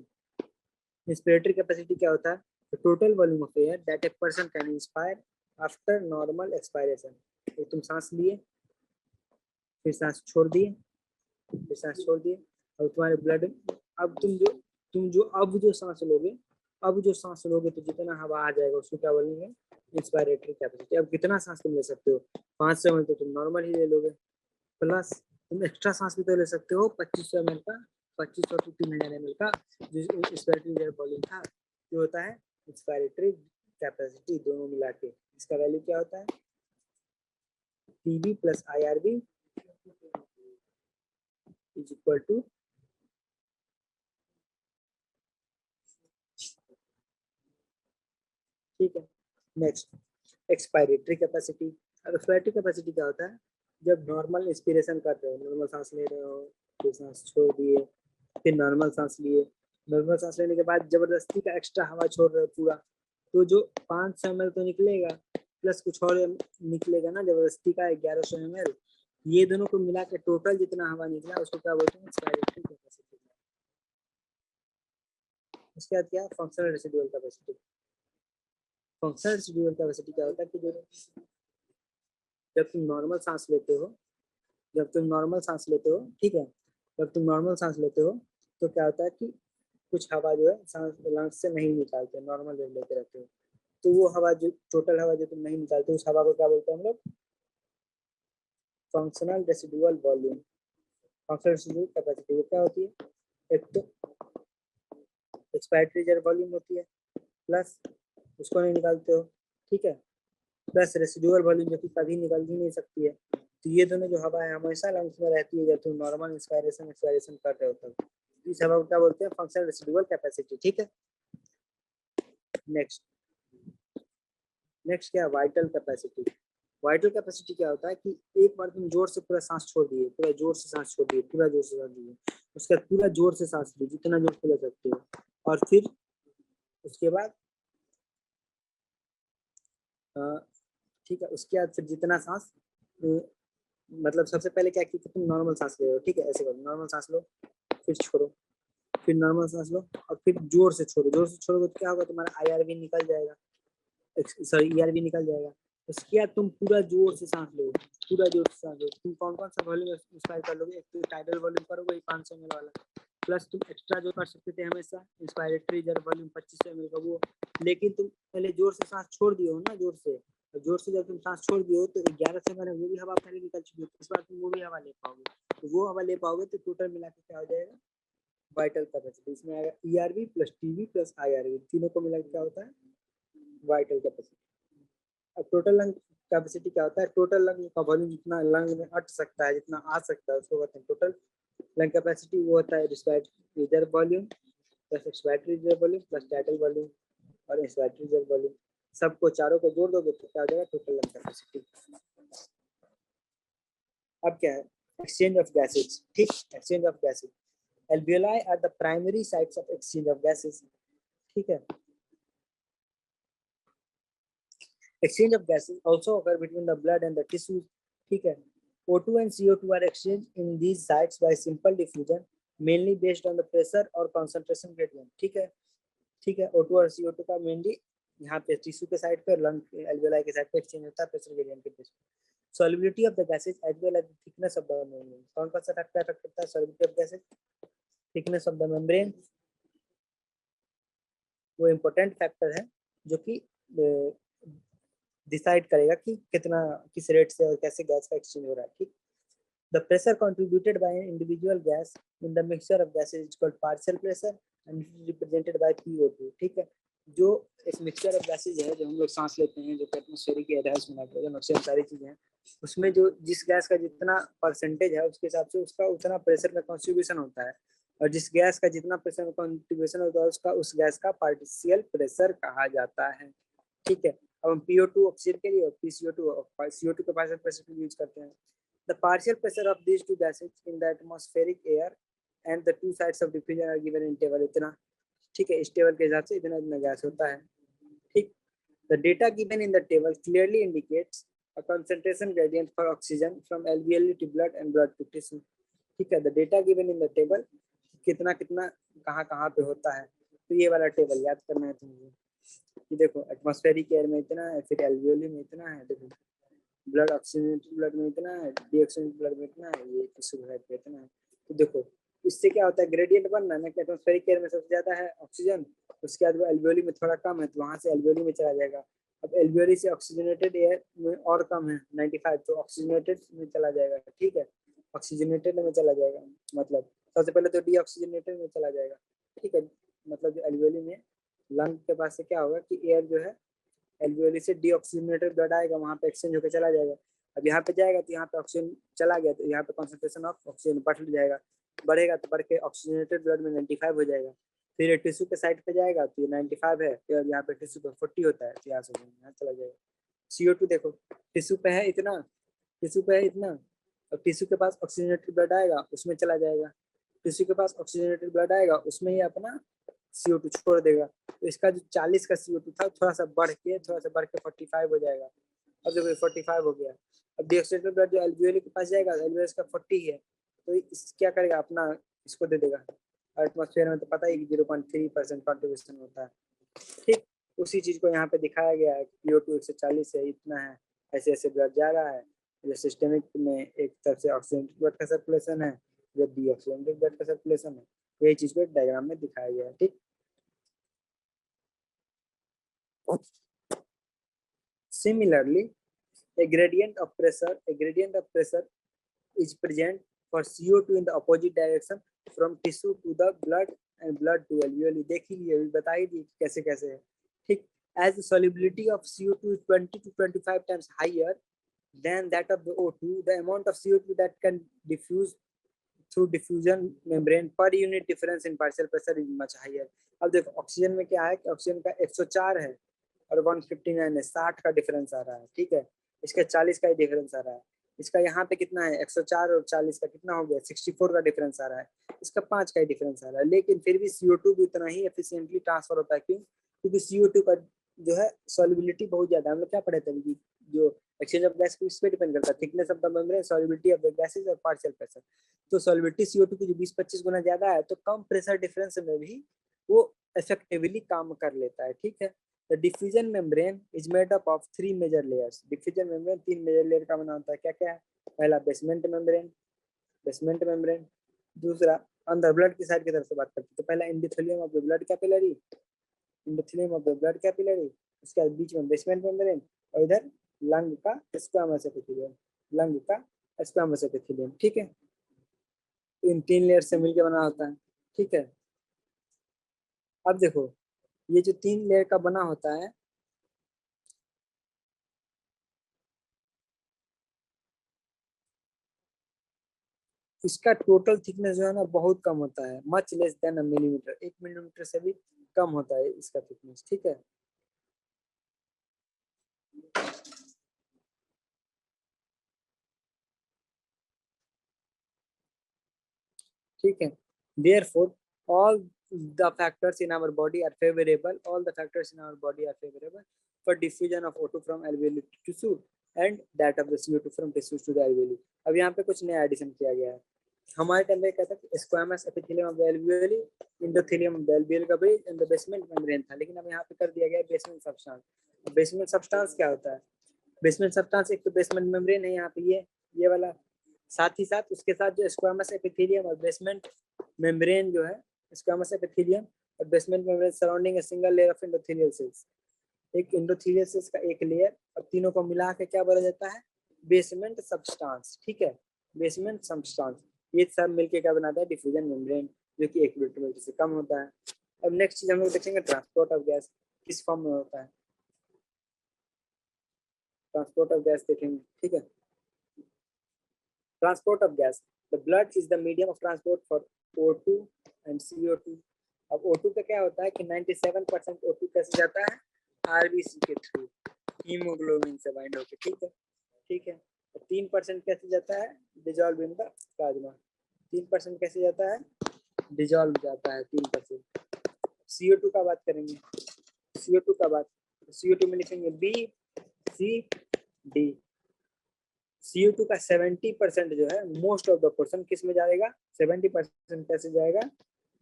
Inspiratory capacity क्या होता है? Total volume of air that a person can inspire after normal expiration. तो तुम सांस लिए, फिर सांस छोड़ दिए, फिर सांस छोड़ दिए, और तुम्हारे ब्लड, अब अब जो सांस लोगे, अब जो सांस लोगे तो जितना हवा आ जाएगा उसको क्या बोलेंगे? Inspiratory capacity. अब कितना सांस तुम ले सकते हो? 500 ml तो तुम नॉर्मल ही ले लोगे, प्लस तुम एक्स्ट्रा सांस भी तो ले सकते हो 2500 ml का, 2500 to 3000 ml का जो इंस्पायरेटरी वॉल्यूम था, जो होता है इंस्पायरेटरी कैपेसिटी, दोनों मिला के इसका वैल्यू क्या होता है? PB plus IRB is equal to, ठीक है। Next, expiratory capacity. अब एक्सपायरेटरी कैपेसिटी क्या होता है? जब नॉर्मल इंस्पिरेशन कर रहे हो, नॉर्मल सांस ले रहे हो, फिर सांस छोड़ दिए, फिर नॉर्मल सांस लिए, नॉर्मल सांस लेने के बाद जबरदस्ती का एक्स्ट्रा हवा छोड़ रहे हो पूरा, तो जो 500 ml तो निकलेगा, प्लस कुछ और निकलेगा ना जबरदस्ती का 1100 ml, ये दोनों को मिला के टोटल जितना हवा निकला उसको क्या बोलते हैं? Expiratory capacity. उसके बाद क्या? Functional residual capacity. Functional residual capacity क्या होता है कि जब तुम नॉर्मल सांस लेते हो, जब तुम नॉर्मल सांस लेते हो, ठीक है, जब तुम नॉर्मल सांस लेते हो तो क्या होता है कि कुछ हवा जो है सांस लंग्स से नहीं निकालते, नॉर्मल जब लेते रहते हो, तो वो हवा जो टोटल हवा जो तुम नहीं निकालते उस हवा को क्या बोलते हैं हम लोग? Functional residual volume. Functional residual capacity वो क्या होती है? एक तो एक्सपायरेटरी रिजर्व वॉल्यूम होती है, प्लस उसको नहीं निकालते हो, ठीक है, प्लस रेसिडुअल वॉल्यूम जो कि कभी निकल ही नहीं सकती है। तो ये दोनों जो हवा है हमेशा लंग्स में रहती है जब तुम नॉर्मल इंस्पायरेशन एक्सपायरेशन कर रहे हो तब। इस हवा को क्या बोलते हैं? फंक्शनल रेसिडुअल कैपेसिटी, ठीक है। नेक्स्ट, नेक्स्ट क्या है? Vital capacity. वाइटल कैपेसिटी क्या होता है कि एक बार तुम जोर से पूरा सांस छोड़ दिए, पूरा जोर से सांस छोड़ दिए, पूरा जोर से सांस दिए, उसके बाद पूरा जोर से सांस ली जितना जोर से ले सकते हो, और फिर उसके बाद ठीक है, उसके बाद फिर जितना सांस मतलब सबसे पहले क्या किया कि तुम नॉर्मल सांस ले रहे हो, ठीक है, ऐसे करो, नॉर्मल सांस लो, फिर छोड़ो, फिर नॉर्मल सांस लो, और फिर जोर से छोड़ो, जोर से छोड़ोगे तो क्या होगा? तुम्हारा IRB निकल जाएगा, सॉरी ERB निकल जाएगा। उसके बाद तुम पूरा जोर से सांस लो, पूरा जोर से सांस लो। तुम कौन कौन सा वॉल्यूम इंस्पायर कर लोगे? एक तो टाइडल वॉल्यूम करोगे 500 ml वाला, प्लस तुम एक्स्ट्रा जो कर सकते थे हमेशा इंस्पायरेटरी रिजर्व वॉल्यूम 2500 ml का वो, लेकिन तुम पहले जोर से सांस छोड़ दिए हो ना, जोर से, तो जोर से जब तुम सांस छोड़ दिए हो तो 1100 ml वो भी हवा पहले निकल चुकी है, इस बार तुम वो भी हवा ले पाओगे, तो वो हवा ले पाओगे तो टोटल मिला के क्या हो जाएगा? Vital capacity. इसमें आएगा ERB plus TB plus IRB, तीनों को मिला के क्या होता है? Vital capacity. अब टोटल लंग कैपेसिटी क्या होता है? टोटल लंग का वॉल्यूम जितना लंग में अट सकता है, जितना आ सकता है, उसको कहते हैं टोटल लंग कैपेसिटी। वो होता है respiratory reserve volume plus expiratory reserve volume plus tidal volume और इंस्पायरेटरी रिजर्व वॉल्यूम, सबको चारों को जोड़ दोगे तो क्या हो जाएगा? Total lung capacity. अब क्या है? एक्सचेंज ऑफ गैसेज, ठीक, exchange of gases. Alveoli are the primary sites of exchange of gases, ठीक है। Exchange of gases also occur between the blood and the tissues, ठीक है। O2 and CO2 are exchanged in these sites by simple diffusion, mainly based on the pressure और concentration gradient, ठीक है, ठीक है। O2 और CO2 का mainly यहाँ पे टिश्यू के साइड पे, लंग एल्वियोलाई के साइड पे एक्सचेंज होता है प्रेशर ग्रेडियंट के बेस पे। Solubility of the gases as well as the thickness of the membrane. कौन कौन सा फैक्टर अफेक्ट करता है solubility of gases? Thickness of the membrane, वो इम्पोर्टेंट फैक्टर है जो कि डिसाइड करेगा कि कितना, किस रेट से और कैसे गैस का एक्सचेंज हो रहा है, ठीक। The pressure contributed bye an individual gas in the mixture of gases is called partial pressure and represented by PO2, ठीक है। जो एक मिक्सचर ऑफ गैसेज है जो हम लोग सांस लेते हैं, जो एटमॉस्फेरिक एयर है, उसमें नाइट्रोजन ऑक्सीजन सारी चीजें हैं, उसमें जो जिस गैस का जितना परसेंटेज है उसके हिसाब से उसका उतना प्रेशर का कॉन्ट्रीब्यूशन होता है, और जिस गैस का जितना प्रेशर का कॉन्ट्रीब्यूशन होता है उसका उस गैस का पार्शियल प्रेशर कहा जाता है, ठीक है। अब हम PO2 ऑक्सीजन के लिए और PCO2 CO2 के पार्शियल प्रेशर के लिए यूज करते हैं। The partial pressure of these two gases in the atmospheric air and the two sides of diffusion are given in table. इतना, ठीक है, इस टेबल के हिसाब से इतना इतना गैस होता है, ठीक। The data given in the table clearly indicates a concentration gradient for oxygen from alveoli to blood and blood to tissue, ठीक है। The data given in the table, कितना कितना कहाँ कहाँ पे होता है, तो ये वाला टेबल याद करना है तुमको। ये देखो एटमॉस्फेरिक एयर में इतना है, फिर एल्वियोली में इतना है, देखो ब्लड ऑक्सीजनेटेड ब्लड में इतना है, डीऑक्सीजनेटेड ब्लड में इतना है, ये टिश्यू हेड पे इतना है। तो देखो इससे क्या होता है, ग्रेडियंट बनना है ना, कि एटमॉस्फेरिक एयर में सबसे ज्यादा है ऑक्सीजन, उसके बाद वो एल्वियोली में थोड़ा कम है, तो वहां से एल्वियोली में चला जाएगा। अब एल्वियोली से ऑक्सीजनेटेड एयर में और कम है 95, तो ऑक्सीजनेटेड में चला जाएगा, ठीक है, ऑक्सीजनेटेड में चला जाएगा, मतलब सबसे पहले तो डीऑक्सीजनेटेड में चला जाएगा, ठीक है। मतलब जो एल्वियोली में लंग के पास से क्या होगा कि एयर जो है एल्वियोली से डीऑक्सीजनेटेड ब्लड आएगा, वहां पे एक्सचेंज होकर चला जाएगा। अब यहाँ पे जाएगा तो यहाँ पे ऑक्सीजन चला गया, तो यहाँ पे कॉन्सेंट्रेशन ऑफ ऑक्सीजन बढ़ जाएगा, बढ़ेगा तो बढ़ के ऑक्सीजनेटेड ब्लड में 95 हो जाएगा। फिर टिश्यू के साइड पे जाएगा तो ये 95 है, फिर यहाँ पे टिश्यू पे 40 होता है, तो यहाँ से यहाँ चला जाएगा। CO2 देखो टिश्यू पे है इतना, टिश्यू पे है इतना, और टिश्यू के पास ऑक्सीजनेटेड ब्लड आएगा उसमें चला जाएगा, टिश्यू के पास ऑक्सीजनेटेड ब्लड आएगा उसमें ये अपना CO2 छोड़ देगा। तो इसका जो 40 का CO2 था थोड़ा सा बढ़ के 45 हो जाएगा। अब देखो 45 हो गया। अब डीऑक्सीजनेटेड ब्लड जो एल्वियोली के पास जाएगा, एल्वियोली का 40 है, तो इस क्या करेगा अपना इसको दे देगा। एटमॉस्फेयर में तो पता ही 0.3% कॉन्ट्रीब्यूशन होता है, ठीक। उसी चीज को यहाँ पे दिखाया गया है, PO2 140 है, इतना है, ऐसे ऐसे ब्लड जा रहा है। जो सिस्टेमिक में एक तरफ से ऑक्सीजनेटेड ब्लड का सर्कुलेशन है, जो डीऑक्सीजनेटेड ब्लड का सर्कुलेशन है, यही चीज को एक डायग्राम में दिखाया गया है, ठीक। Similarly, a gradient of pressure is present for CO2 in the opposite direction from tissue to the blood and blood to alveoli। देख ही लिए, अभी बता ही दिए कैसे कैसे है, ठीक। As the solubility of CO2 is 20 to 25 times higher than that of the O2, the amount of CO2 that can diffuse through diffusion membrane per unit difference in partial pressure is much higher। अब देखो oxygen में क्या है कि oxygen का 104 है और 159 है, 60 का डिफरेंस आ रहा है, ठीक है। इसका 40 का ही डिफरेंस आ रहा है। इसका यहाँ पे कितना है 104 और 40 का कितना हो गया 64 का डिफरेंस आ रहा है। इसका 5 का ही डिफरेंस आ रहा है, लेकिन फिर भी CO2 भी उतना ही एफिशिएंटली ट्रांसफर होता है। क्यों? क्योंकि CO2 का जो है सॉल्युबिलिटी बहुत ज्यादा है। हम लोग क्या पढ़े थे कि जो एक्सचेंज ऑफ गैस इस पे डिपेंड करता है, thickness of the membrane, solubility of the gases और पार्शियल प्रेशर। तो सॉल्युबिलिटी CO2 की जो 20-25 गुना ज्यादा है, तो कम प्रेशर डिफरेंस में भी वो इफेक्टिवली काम कर लेता है, ठीक है। The diffusion membrane is made up of 3 major layers। diffusion membrane 3 major layer का बना होता है। क्या क्या है? पहला बेसमेंट मेम्ब्रेन, दूसरा अंदर ब्लड की साइड की तरफ से बात करते हैं तो पहला endothelium of the blood capillary, उसके बाद बीच में बेसमेंट मेम्ब्रेन, और इधर लंग का स्क्वामस एपिथेलियम, ठीक है। इन 3 लेयर से मिलकर बना होता है, ठीक है। अब देखो ये जो 3 लेयर का बना होता है, इसका टोटल थिकनेस जो है ना बहुत कम होता है, मच लेस देन अ मिलीमीटर, 1 मिलीमीटर से भी कम होता है इसका थिकनेस, ठीक है। ठीक है, therefore all the factors in our body are favorable for diffusion of O2 from alveoli to tissue and that of the CO2 from tissues to the alveoli। अब यहाँ पे कुछ नया एडिशन किया गया है। हमारे टाइम में क्या था कि squamous epithelium of the alveoli, endothelium of the alveoli का bridge and the basement membrane था, लेकिन अब यहाँ पे कर दिया गया बेसमेंट सब्सटेंस। बेसमेंट सब्सटेंस क्या होता है? बेसमेंट सब्सटेंस एक तो बेसमेंट मेम्ब्रेन है यहाँ पे ये वाला, साथ ही साथ उसके साथ जो स्क्वामस एपिथेलियम और बेसमेंट मेम्ब्रेन जो है, स्क्वामस एपिथेलियम और basement membrane surrounding a single layer of endothelial cells, एक एंडोथेलियल सेल्स का एक लेयर, और तीनों को मिला के क्या बोला जाता है? बेसमेंट सब्सटेंस, ठीक है, बेसमेंट सब्सटेंस। ये सब मिलके क्या बनाता है? डिफ्यूजन मेम्ब्रेन, जो कि 1 मिलीमीटर से कम होता है। अब नेक्स्ट चीज हम लोग देखेंगे ट्रांसपोर्ट ऑफ गैस किस फॉर्म में होता है। ट्रांसपोर्ट ऑफ गैस देखेंगे, ठीक है। Transport of gas, the blood is the medium of transport for O2 and CO2। अब O2 का क्या होता है कि 97% O2 कैसे जाता है? RBC के थ्रू, हीमोग्लोबिन से बाइंड होके, ठीक है, ठीक है। 3% कैसे जाता है, डिजॉल्व इन द प्लाज्मा। 3% कैसे जाता है, डिजॉल्व जाता है 3%। CO2 का बात करेंगे, CO2 का बात, CO2 में लिखेंगे बी सी डी। CO2 का 70% जो है, मोस्ट ऑफ द पोर्शन किस में जाएगा, 70% कैसे जाएगा,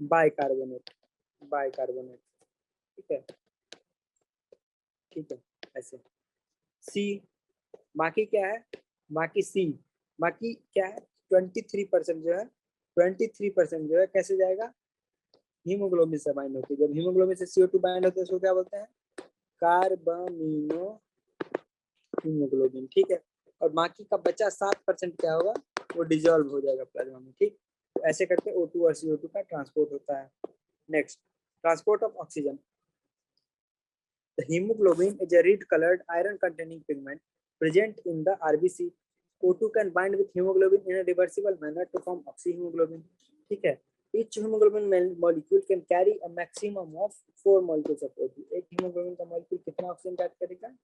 बाइकार्बोनेट, बाइकार्बोनेट, ठीक है, ठीक है, ऐसे। सी, बाकी क्या है, बाकी सी, बाकी क्या है, 23% जो है, 23% जो है कैसे जाएगा, हीमोग्लोबिन से बाइंड होती है। जब हीमोग्लोबिन से CO2 बाइंड होता है उसको क्या बोलते हैं, कार्बामिनो हीमोग्लोबिन, ठीक है। और बाकी का बचा 7% क्या होगा, वो डिजोल्व हो जाएगा प्लाज्मा में, ठीक। तो ऐसे करके O2 और CO2 का ट्रांसपोर्ट होता है। Next, transport of oxygen. The hemoglobin is a red-colored iron-containing pigment present in the RBC. O2 can bind with hemoglobin in a reversible manner to form oxyhemoglobin. ठीक है। Each hemoglobin molecule can carry a maximum of 4 molecules of O2. एक hemoglobin का molecule कितना oxygen carry करेगा,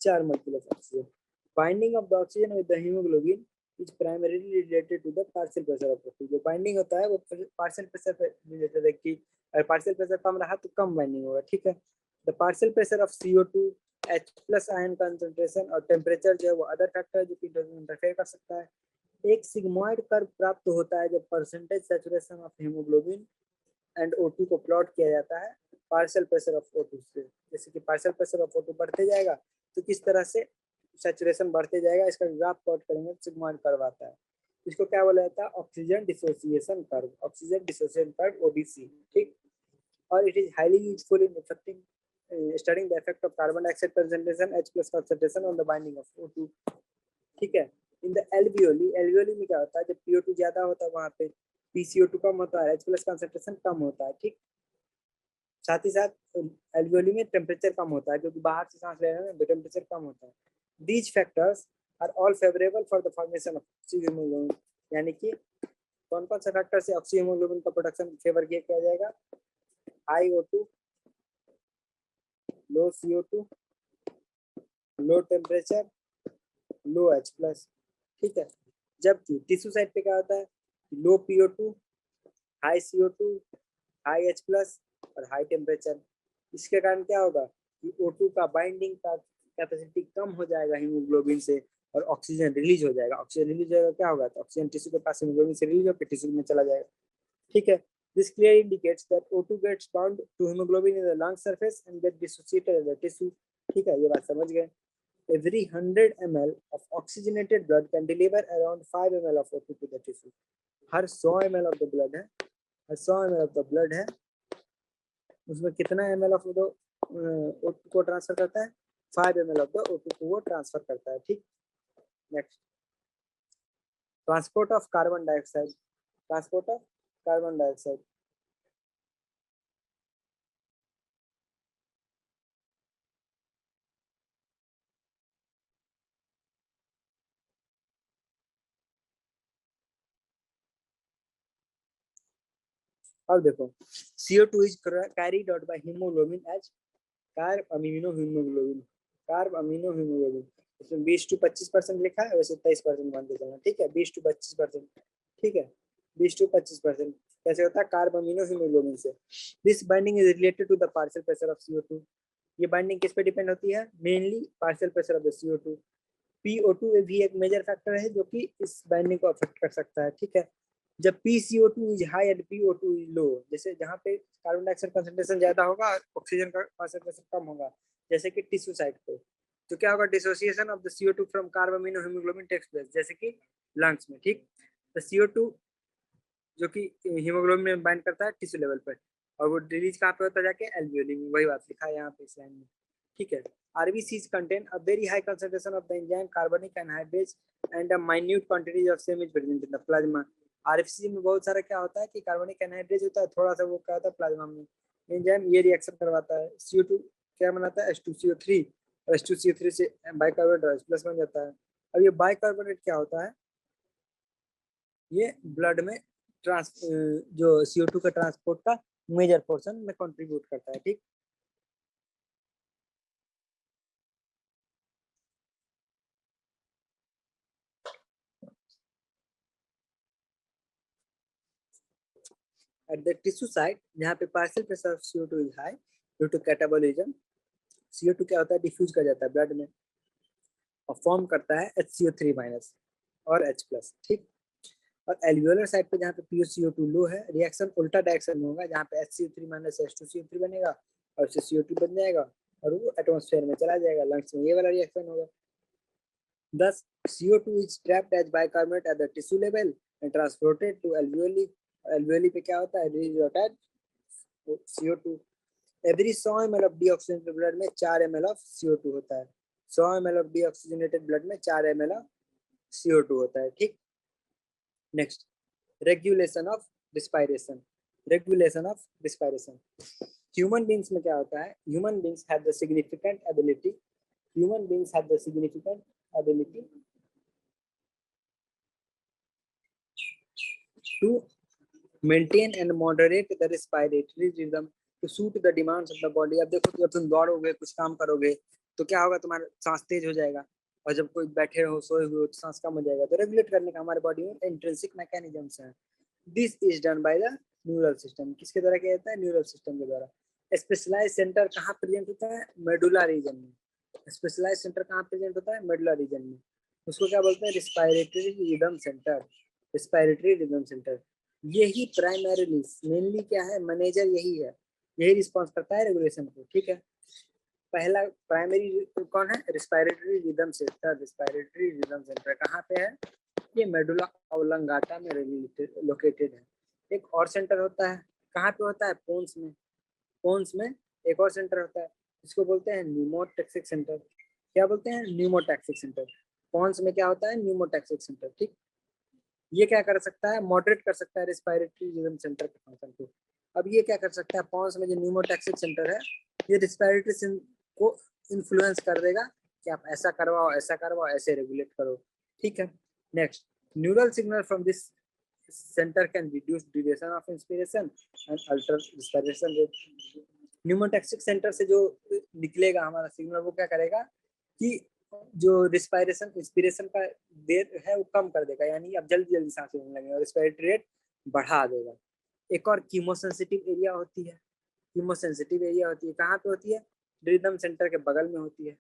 4 molecules of oxygen. Binding of the oxygen with the hemoglobin is primarily related to the partial pressure of O2. जो binding होता है वो partial pressure पे related है कि partial pressure कम रहा तो कम binding होगा, ठीक है। The partial pressure of CO2, H plus ion concentration और temperature जो है वो अदर फैक्टर जो कि इंटरफेयर कर सकता है। एक सिग्मॉइड कर्व प्राप्त होता है जब percentage saturation of haemoglobin and O2 को प्लॉट किया जाता है पार्शियल प्रेशर ऑफ O2 से। जैसे कि पार्शियल प्रेशर ऑफ O2 बढ़ते जाएगा तो किस तरह से सैचुरेशन बढ़ते जाएगा, इसका ग्राफ प्लॉट करेंगे तो सिग्मॉइड कर्व आता है। इसको क्या बोला जाता है, oxygen dissociation curve, oxygen dissociation curve ODC, ठीक। और it is highly useful in effecting studying the effect of carbon dioxide concentration, H plus concentration on the binding of O2, ठीक है। इन द एल्वियोली, एल्वियोली में क्या होता है, जब PO2 ज्यादा होता है वहां पे PCO2 कम होता है, H plus concentration कम होता है, ठीक। साथ ही साथ एल्वियोली में टेम्परेचर कम होता है क्योंकि बाहर से सांस ले रहे हैं, टेम्परेचर कम होता है। These factors are all favourable for the formation of oxyhaemoglobin. यानी कि कौन कौन से फैक्टर से ऑक्सीहीमोग्लोबिन का प्रोडक्शन फेवर किया जाएगा, हाई O2, लो CO2, लो टेम्परेचर, लो H प्लस, ठीक है। जबकि टिश्यू साइड पे क्या होता है, लो PO2, high CO2, high H plus और हाई टेम्परेचर। इसके कारण क्या होगा कि O2 का बाइंडिंग का कैपेसिटी कम हो जाएगा हीमोग्लोबिन से और ऑक्सीजन रिलीज हो जाएगा। ऑक्सीजन रिलीज होगा क्या होगा, तो ऑक्सीजन टिश्यू के पास हीमोग्लोबिन से रिलीज होकर टिश्यू में चला जाएगा, ठीक है। This clearly indicates that O2 gets bound to hemoglobin in the lung surface and get dissociated in the tissue, ठीक है, ये बात समझ गए। Every 100 ml of oxygenated blood can deliver around 5 ml of O2 to the tissue. Her 100 ml of the blood है, हर 100 ml of the blood है, उसमें कितना ml of the O2 को ट्रांसफर करता है, 5 ml of the O2 को वो transfer करता है, ठीक। Next, transport of carbon dioxide, transport of carbon dioxide. अब देखो, CO2 is carried out by hemoglobin as carb amino haemoglobin, carb amino haemoglobin. इसमें 20 to 25% लिखा है, वैसे 23% मान के चलना, ठीक है, 20 to 25%, ठीक है, 20 to 25% कैसे होता है, कार्ब अमीनो हीमोग्लोबिन से। This binding is related to the partial pressure of CO2। ये बाइंडिंग किस पे डिपेंड होती है, mainly partial pressure of the CO2। PO2 भी एक मेजर फैक्टर है जो कि इस बाइंडिंग को अफेक्ट कर सकता है, ठीक है। जब PCO2 is high and PO2 is low, जैसे जहाँ पे कार्बन डाइऑक्साइड कंसंट्रेशन ज्यादा होगा, ऑक्सीजन का कंसंट्रेशन कम होगा, जैसे कि टिश्यू साइड पे, तो क्या होगा, dissociation of the CO2 from carbamino haemoglobin takes place, जैसे कि लंग्स में, ठीक। तो CO2 जो कि हीमोग्लोबिन में बाइंड करता है टिश्यू लेवल पर, और वो रिलीज कहाँ पे होता है, जाके एल्वियोली में, वही बात लिखा है यहाँ पे इस लाइन में, ठीक है। RBCs contain a very high concentration of the enzyme carbonic anhydrase and a minute quantity of same is present in the plasma। RBC में बहुत सारा क्या होता है कि कार्बनिक एनहाइड्रेज होता है, थोड़ा सा वो क्या होता है प्लाज्मा में, एंजाइम ये रिएक्शन करवाता है, CO2 क्या बनाता है, H2CO3, और H2CO3 से बाइकार्बोनेट प्लस बन जाता है। अब ये बाइकार्बोनेट क्या होता है, ये ब्लड में ट्रांस जो CO2 का ट्रांसपोर्ट का मेजर पोर्शन में कंट्रीब्यूट करता है, ठीक। एट द टिश्यू साइट जहाँ पे partial pressure of CO2 is high due to catabolism, CO2 क्या होता है, डिफ्यूज कर जाता है ब्लड में और फॉर्म करता है HCO3 माइनस और H+, ठीक। और एल्वियोलर साइड पे जहाँ पे PaCO2 लो है, रिएक्शन उल्टा डायरेक्शन में होगा, जहाँ पे HCO3 माइनस H2CO3 बनेगा और उससे CO2 बन जाएगा और वो एटमॉस्फेयर में चला जाएगा, लंग्स में ये वाला रिएक्शन होगा। Thus, CO2 is trapped as bicarbonate at the tissue level and transported to alveoli. Alveoli पे क्या होता है, release होता है CO2। Every 100 ml of deoxygenated blood में 4 ml of CO2 होता है। 100 ml of deoxygenated blood में 4 ml of CO2 होता है, ठीक। Next, regulation of respiration. Regulation of respiration human beings में क्या होता है, human beings have the significant ability, human beings have the significant ability to maintain and moderate the respiratory rhythm to suit the demands of the body। अब देखो जब तुम दौड़ोगे, कुछ काम करोगे तो क्या होगा, तुम्हारा सांस तेज हो जाएगा, और जब कोई बैठे हो, सोए हुए तो सांस कम हो जाएगा। तो रेगुलेट करने का हमारे बॉडी में इंट्रिंसिक मैकेनिज्म्स हैं। This is done by the neural system. किसके द्वारा किया जाता है, न्यूरल सिस्टम के द्वारा। स्पेशलाइज सेंटर कहाँ प्रेजेंट होता है, मेडुला रीजन में। स्पेशलाइज सेंटर कहाँ प्रेजेंट होता है, मेडुला रीजन में। उसको क्या बोलते हैं, respiratory rhythm centre. Respiratory rhythm centre यही प्राइमरीली मेनली क्या है, मैनेजर यही है, यही रिस्पॉन्स करता है रेगुलेशन को, ठीक है। पहला प्राइमरी कौन है, respiratory rhythm centre. Respiratory rhythm centre कहाँ पे है, ये मेडुला ऑब्लंगाटा में लोकेटेड है। एक और सेंटर होता है, कहाँ पे होता है, पोन्स में। पोन्स में एक और सेंटर होता है, इसको बोलते हैं न्यूमोटैक्सिक सेंटर। क्या बोलते हैं, न्यूमोटैक्सिक सेंटर। पोन्स में क्या होता है, न्यूमोटैक्सिक सेंटर, ठीक। ये क्या कर सकता है, मॉडरेट कर सकता है रेस्पिरेटरी रिदम सेंटर के फंक्शन को। अब ये क्या कर सकता है, पोन्स में जो न्यूमोटैक्सिक सेंटर है, ये रेस्पिरेटरी को इन्फ्लुएंस कर देगा कि आप ऐसा करवाओ, ऐसा करवाओ, ऐसे रेगुलेट करो, ठीक है। Next, neural signal from this center can reduce duration of inspiration and alter respiration rate। Pneumotaxic centre से जो निकलेगा हमारा सिग्नल, वो क्या करेगा कि जो रिस्पायरेशन इंस्पिरेशन का देर है वो कम कर देगा, यानी अब जल्दी जल्दी सांस लेने लगेगा और रेस्पिरेटरी रेट बढ़ा देगा। एक और कीमोसेंसिटिव एरिया होती है। कीमोसेंसिटिव एरिया होती है कहाँ पे होती है, रिदम सेंटर के बगल में होती है।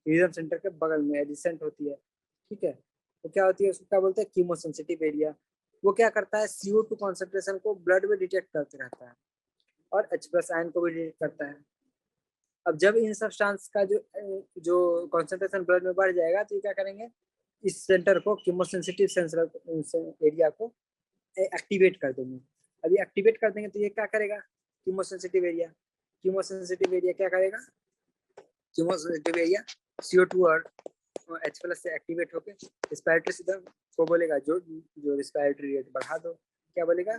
रिदम सेंटर के बगल में एडिसेंट होती है, ठीक है। तो क्या होती है, उसको क्या बोलते हैं, कीमोसेंसिटिव एरिया। वो क्या करता है, CO2 कॉन्सेंट्रेशन को ब्लड में डिटेक्ट करते रहता है और H+ आयन को भी डिटेक्ट करता है। अब जब इन सब्सटेंस का जो कॉन्सेंट्रेशन ब्लड में बढ़ जाएगा, तो ये क्या करेंगे, इस सेंटर को, कीमोसेंसिटिव सेंसर एरिया को एक्टिवेट कर देंगे। अभी एक्टिवेट कर देंगे तो ये क्या करेगा, कीमोसेंसिटिव एरिया। कीमोसेंसिटिव एरिया क्या करेगा, कीमोसेंसिटिव एरिया CO2 और H+ से एक्टिवेट होकर रिस्पायरेटरी सिस्टम को बोलेगा जो रिस्पायरेटरी रेट बढ़ा दो। क्या बोलेगा,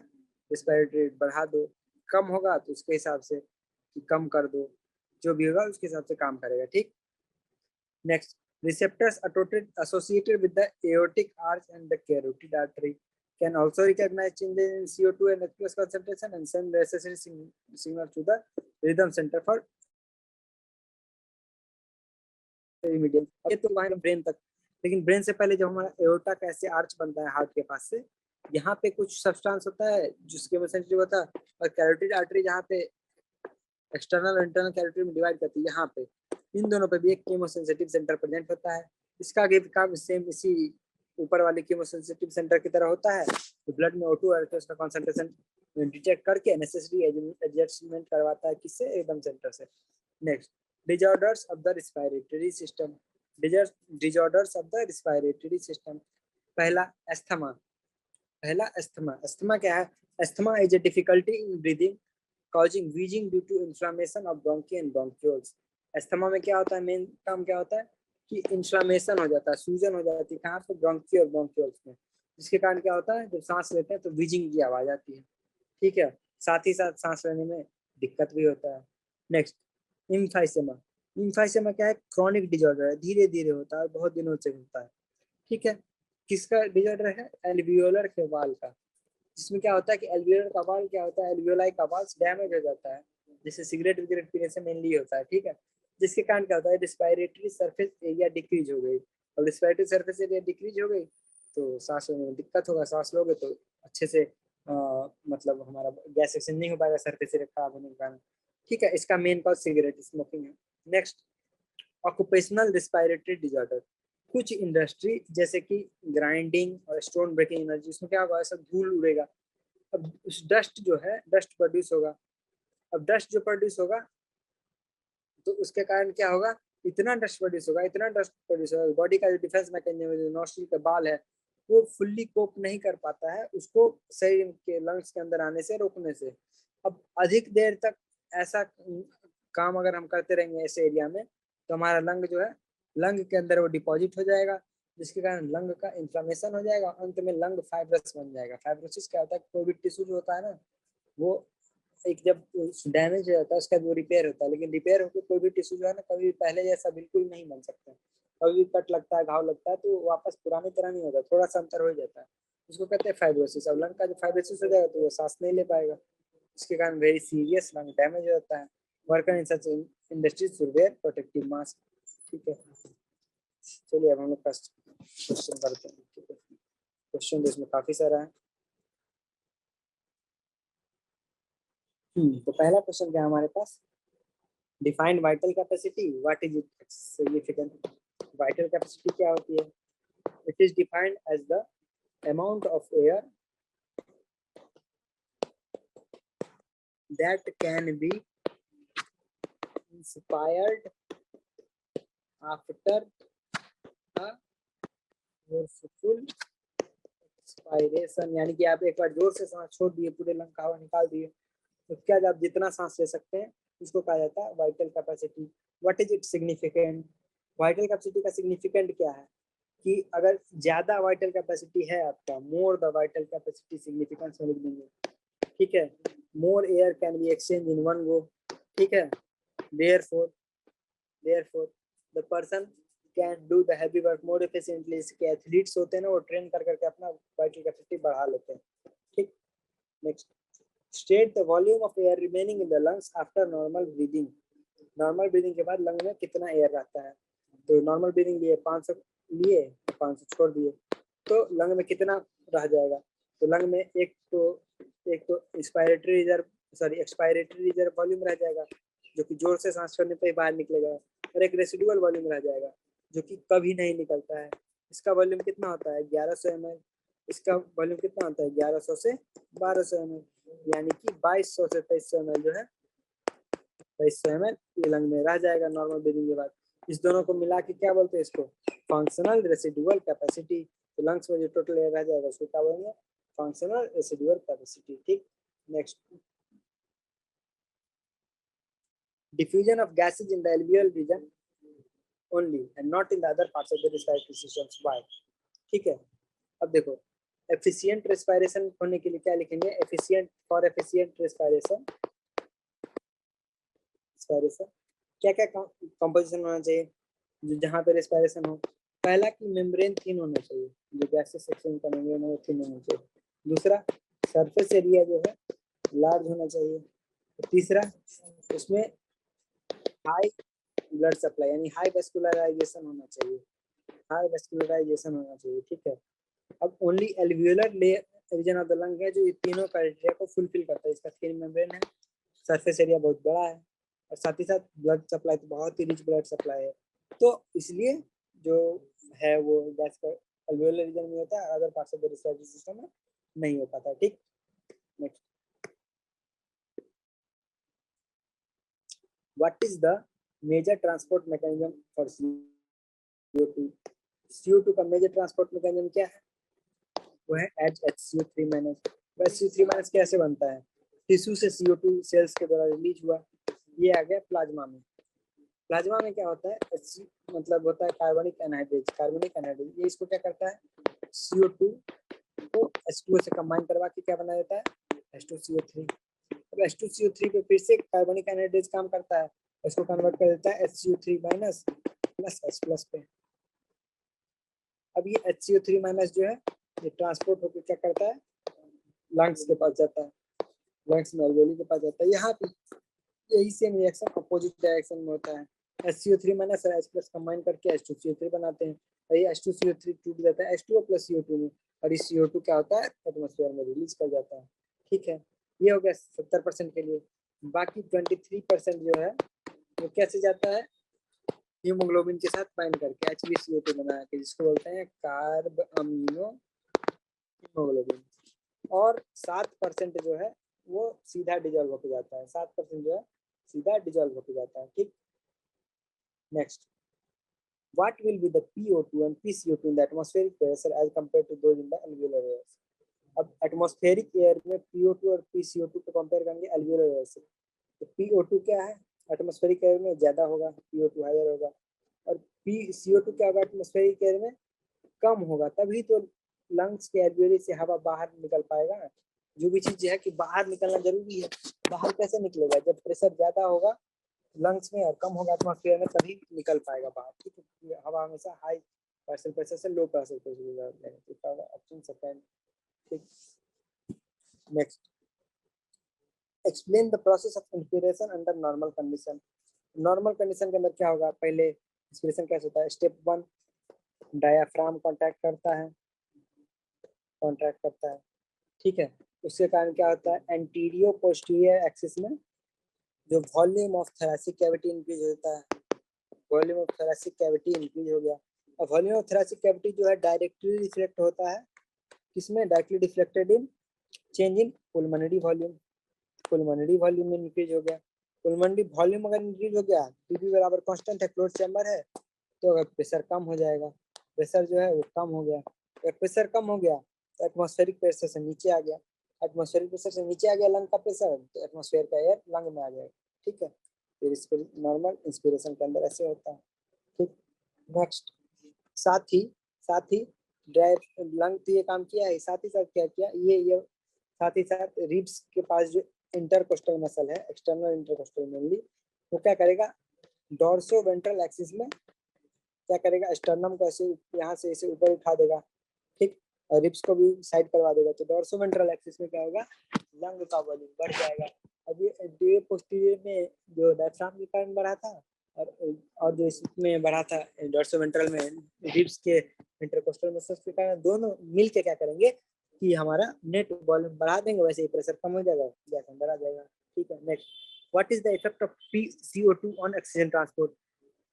रिस्पायरेटरी रेट बढ़ा दो। कम होगा तो उसके हिसाब से कि कम कर दो, जो भी होगा उसके हिसाब से काम करेगा, ठीक। Next, receptors associated with the aortic arch and the carotid artery can also recognize changes in CO2 and H+ concentration and send necessary signal to the rhythm center for immediate। ये तो वहाँ ब्रेन तक, लेकिन brain से पहले जब हमारा aorta का ऐसे आर्च बनता है हार्ट के पास से, यहाँ पे कुछ सब्सटेंस होता है जिसके वजह से होता है, और कैरोटिड आर्टरी जहाँ पे एक्सटर्नल और इंटरनल कैरोटिड में डिवाइड करती है, यहाँ पे इन दोनों पे भी एक कीमोसेंसिटिव सेंटर प्रेजेंट होता है। इसका भी काम सेम इसी ऊपर वाले कीमोसेंसिटिव सेंटर की तरह होता है। तो ब्लड में O2 और H+ का कॉन्सेंट्रेशन डिटेक्ट करके नेसेसरी एडजस्टमेंट करवाता है, किससे, एकदम सेंटर से। Next, disorders of the respiratory system. Disorders of the respiratory system. पहला एस्थमा। पहला एस्थमा। एस्थमा क्या है, asthma is a difficulty in breathing causing wheezing due to inflammation of bronchi and bronchioles। Asthma में क्या होता है, main काम क्या होता है कि इन्फ्लामेशन हो जाता है, सूजन हो जाती है, कहाँ पे, ब्रोंकी और ब्रोंकियोल्स में, जिसके कारण क्या होता है, जब सांस लेते हैं तो व्हीजिंग की आवाज आती है, ठीक है। साथ ही साथ सांस लेने में दिक्कत भी होता है। Next, emphysema. इम्फाइसेमा क्या है, क्रॉनिक डिजॉर्डर है, धीरे धीरे होता है, बहुत दिनों से होता है, ठीक है। किसका डिजॉर्डर है, एल्वियोलर के वाल का, जिसमें क्या होता है कि एल्वियोलर का वाल क्या होता है, एल्वियोलाई का वाल डैमेज हो जाता है, जिससे सिगरेट विगरेट पीने से मेनली होता है, ठीक है। जिसके कारण क्या होता है, रिस्पायरेटरी सरफेस एरिया डिक्रीज हो गई, और रिस्पायरेटरी सरफेस एरिया डिक्रीज हो गई तो सांस लेने में दिक्कत होगा, सांस लोगे तो अच्छे से मतलब हमारा गैस एक्सचेंज नहीं हो पाएगा सरफेस एरिया खराब होने के कारण। ठीक है, इसका मेन कॉज सिगरेट स्मोकिंग है। Next, occupational respiratory disorder. कुछ इंडस्ट्री जैसे कि ग्राइंडिंग और स्टोन ब्रेकिंग एनर्जी, इसमें क्या होगा, ऐसा धूल उड़ेगा। अब उस डस्ट जो है, डस्ट प्रोड्यूस होगा। अब डस्ट जो प्रोड्यूस होगा तो उसके कारण क्या होगा, इतना डस्ट प्रोड्यूस होगा, इतना डस्ट प्रोड्यूस होगा, बॉडी का जो डिफेंस मैकेनिज्म है, जो नोस्ट्रिल का बाल है, वो फुल्ली कोप नहीं कर पाता है उसको शरीर के लंग्स के अंदर आने से रोकने से। अब अधिक देर तक ऐसा काम अगर हम करते रहेंगे ऐसे एरिया में, तो हमारा लंग जो है, लंग के अंदर वो डिपॉजिट हो जाएगा, जिसके कारण लंग का इन्फ्लामेशन हो जाएगा, अंत में लंग फाइब्रस बन जाएगा। फाइब्रोसिस क्या होता है, कोई भी टिश्यू जो होता है ना, वो एक जब डैमेज हो जाता है उसका वो रिपेयर होता है, लेकिन रिपेयर होकर कोई भी टिश्यू जो है ना, कभी भी पहले जैसा बिल्कुल नहीं बन सकता। कभी भी कट लगता है, घाव लगता है, तो वापस पुरानी तरह नहीं होता, थोड़ा सा अंतर हो जाता है। उसको कहते हैं फाइब्रोसिस। अब लंग का जो फाइब्रोसिस हो जाएगा तो वो सांस नहीं ले पाएगा, इसके कारण वेरी सीरियस लंग डैमेज हो जाता है। Worker in such industries should wear protective mask. ठीक है, चलिए अब हम लोग फर्स्ट क्वेश्चन करते हैं। ठीक है, क्वेश्चन तो इसमें काफी सारा है। तो पहला क्वेश्चन क्या है हमारे पास, define vital capacity, what is it significant. Vital capacity क्या होती है, it is defined as the amount of air that can be inspired after a forceful expiration। यानी कि आप एक बार जोर से सांस छोड़ दिए, पूरे लंग का हवा निकाल दिए, तो क्या आप जितना सांस ले सकते हैं उसको कहा जाता है vital capacity. What is it significant, vital capacity का सिग्निफिकेंट क्या है कि अगर ज्यादा वाइटल कैपेसिटी है आपका, more the vital capacity significance में लिख देंगे। ठीक है, मोर air can be exchange in one go. ठीक है, therefore the person can do the heavy work more efficiently। इसके एथलीट्स होते हैं ना, वो ट्रेन कर करके अपना वाइटल कैपेसिटी बढ़ा लेते हैं। ठीक, next, state the volume of air remaining in the lungs after normal breathing. Normal breathing के बाद लंग में कितना एयर रहता है, तो नॉर्मल ब्रीदिंग लिए 500 लिए, 500 छोड़ दिए, तो लंग में कितना रह जाएगा, तो लंग में एक तो expiratory reserve, sorry expiratory reserve volume रह जाएगा, जो कि जोर से सांस छोड़ने पे बाहर निकलेगा, और एक रेसिडुअल वॉल्यूम रह जाएगा जो कि कभी नहीं निकलता है। इसका वॉल्यूम कितना होता है, 1100 ml। इसका वॉल्यूम कितना होता है, 1100 से 1200 ml, यानी कि 2200 से 2300 ml जो है, 2300 ml ये लंग में रह जाएगा नॉर्मल ब्रीदिंग के बाद। इस दोनों को मिला के क्या बोलते हैं, इसको फंक्शनल रेसिडुअल कैपेसिटी। तो लंग्स में जो टोटल एयर रह जाएगा उसको क्या बोलेंगे, फंक्शनल रेसिडुअल कैपेसिटी। ठीक, next, diffusion of gases in the alveolar region only and not in the other parts of the respiratory systems। Why? ठीक है, अब देखो एफिशिएंट रेस्पिरेशन होने के लिए क्या लिखेंगे, एफिशिएंट, फॉर एफिशिएंट रेस्पिरेशन क्या क्या कंपोजिशन होना चाहिए जो जहाँ पे रेस्पिरेशन हो। पहला कि मेम्ब्रेन थिन होना चाहिए, जो गैसेस सेक्शन का मेम्ब्रेन है वो थिन होना चाहिए। दूसरा, सरफेस एरिया जो है लार्ज होना चाहिए। तीसरा, उसमें हाई ब्लड सप्लाई यानी हाई वेस्कुलराइजेशन होना चाहिए, हाई वेस्कुलराइजेशन होना चाहिए। ठीक है, अब only alveolar region of the lung है जो ये तीनों क्राइटेरिया को फुलफिल करता है। इसका थिन मेम्ब्रेन है, सरफेस एरिया बहुत बड़ा है, और साथ ही साथ ब्लड सप्लाई तो बहुत ही रिच ब्लड सप्लाई है। तो इसलिए जो है वो गैस का एल्वियोलर रीजन में होता है, other parts of the respiratory system में नहीं हो पाता। ठीक, next, what is the major transport mechanism for CO2। CO2 का मेजर ट्रांसपोर्ट मैकेनिज्म क्या है, वो है HCO3-। HCO3- कैसे बनता है, टिश्यू से CO2 सेल्स के द्वारा रिलीज हुआ, ये आ गया प्लाज्मा में। प्लाज्मा में क्या होता है, मतलब होता है कार्बनिक एनहाइड्रेज, ये इसको क्या करता है, CO2 को H2O से कंबाइन करवा के क्या बना देता है, H2CO3। अब H2CO3 पे फिर से कार्बनिक एनहाइड्रेज काम करता है, इसको कन्वर्ट कर देता है HCO3- प्लस H+ पे। अब ये HCO3- जो है ये ट्रांसपोर्ट होकर क्या करता है, लंग्स के पास जाता है, लंग्स में एल्वेओली के पास जाता है। यहाँ पे यही सेम रिएक्शन अपोजिट डायरेक्शन में होता है। HCO3- और H+ कंबाइन करके H2CO3 बनाते हैं, और ये H2CO3 टूट जाता है H2O+ CO2 में, और इस CO2 क्या होता है, एटमॉस्फेयर में रिलीज कर जाता है। ठीक है, ये हो गया 70% के लिए। बाकी 23% जो है वो कैसे जाता है, हीमोग्लोबिन के साथ बाइंड करके HbCO2 बना के, जिसको बोलते हैं कार्ब अमीनो हीमोग्लोबिन। और 7% जो है वो सीधा डिजोल्व होकर जाता है, 7% जो है सीधा डिजोल्व होकर जाता है। ठीक, next, what will be the PO2 and PCO2 in the atmospheric pressure as compared to those in the alveolar air? अब एटमॉस्फेरिक एयर में PO2 और PCO2 को कंपेयर करेंगे एल्वियोलर एयर से। तो PO2 क्या है, एटमॉस्फेरिक एयर में ज्यादा होगा, PO2 हायर होगा, और PCO2 क्या होगा, एटमॉस्फेरिक एयर में कम होगा, तभी तो लंग्स के एल्वियोली से हवा बाहर निकल पाएगा। जो भी चीज है कि बाहर निकलना जरूरी है, बाहर कैसे निकलेगा, जब प्रेशर ज्यादा होगा लंग्स में और कम होगा एटमॉस्फेयर में, तभी निकल पाएगा बाहर। ठीक है, हवा हमेशा हाई पार्शियल प्रेशर से low partial pressure. Option second. ठीक, next, explain the process of inspiration under normal condition. Normal condition के अंदर क्या होगा, पहले इंस्पिरेशन कैसे होता है, स्टेप 1, डायाफ्राम कॉन्ट्रैक्ट करता है। ठीक है, उसके कारण क्या होता है, एंटीरियो पोस्टीरियर एक्सिस में जो volume of thoracic cavity increase होता है, volume of thoracic cavity increase हो गया। और वॉल्यूम ऑफ थोरैसिक कैविटी जो है डायरेक्टली रिफ्लेक्ट होता है किसमें, directly reflected in change in pulmonary volume. Pulmonary volume में इंक्रीज हो गया। पुलमोनरी वॉल्यूम अगर इंक्रीज हो गया, पीवी बराबर कांस्टेंट है, क्लोज चैम्बर है, तो अगर प्रेशर कम हो जाएगा, प्रेशर जो है वो कम हो गया। अगर प्रेशर कम हो गया तो एटमॉस्फेरिक प्रेशर से नीचे आ गया, एटमॉस्फेरिक प्रेशर से नीचे आ गया लंग का प्रेशर, तो एटमॉस्फेयर का एयर लंग में आ जाएगा। ठीक है, फिर इस नॉर्मल इंस्पिरेशन के अंदर ऐसे होता है। ठीक, नेक्स्ट, साथ ही ड्राइव लंग तो ये काम किया है, साथ ही साथ क्या किया, ये साथ ही साथ रिब्स के पास जो इंटरकोस्टल मसल है, एक्सटर्नल इंटरकोस्टल मेनली, वो क्या करेगा, डॉर्सो वेंट्रल एक्सिस में क्या करेगा, स्टर्नम को ऐसे यहाँ से ऐसे ऊपर उठा देगा। ठीक, और रिब्स को भी साइड करवा देगा, तो डॉर्सो वेंट्रल एक्सिस में क्या होगा, लंग का वॉल्यूम बढ़ जाएगा। अब ये पोस्टीरियर में जो डायफ्राम के कारण बढ़ा था, और जो इसमें बढ़ा था डॉर्सो वेंट्रल में रिब्स के इंटरकोस्टल मसल्स के कारण, दोनों मिलके क्या करेंगे कि हमारा नेट वॉल्यूम बढ़ा देंगे, वैसे ही प्रेशर कम हो जाएगा, गैस अंदर आ जाएगा। ठीक है, next, what is the effect of PCO2 on oxygen transport.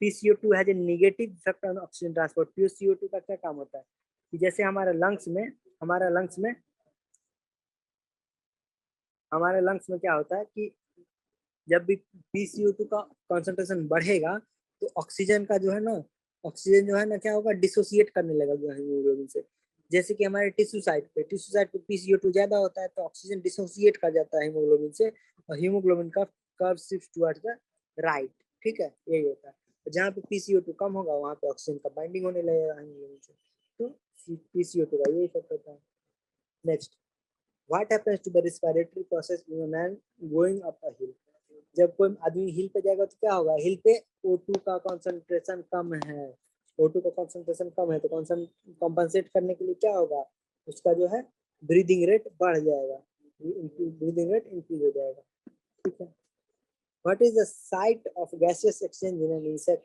PCO2 has a negative effect on oxygen transport. PCO2 का क्या काम होता है कि जैसे हमारे लंग्स में क्या होता है कि जब भी PCO2 का कॉन्सेंट्रेशन बढ़ेगा तो ऑक्सीजन जो है ना क्या होगा, डिसोसिएट करने लगेगा हीमोग्लोबिन से। जैसे कि हमारे टिश्यू साइड पे PCO2 ज्यादा होता है तो ऑक्सीजन डिसोसिएट कर जाता है हीमोग्लोबिन से, और हीमोग्लोबिन का curve shift towards the right. ठीक है, यही होता है। जहाँ पे PCO2 कम होगा वहाँ पे ऑक्सीजन का बाइंडिंग होने लगेगा हीमोग्लोबिन से, तो PCO2 का ये इफेक्ट होता है। Next, what happens to the respiratory process in a man going up a hill. जब कोई आदमी हिल पे जाएगा तो क्या होगा, हिल पे O2 का कॉन्सेंट्रेशन कम है, O2 का कॉन्सेंट्रेशन कम है, तो कॉम्पनसेट करने के लिए क्या होगा, उसका जो है ब्रीदिंग रेट बढ़ जाएगा, ब्रीदिंग रेट इंक्रीज हो जाएगा। ठीक है, what is the site of gaseous exchange in an insect.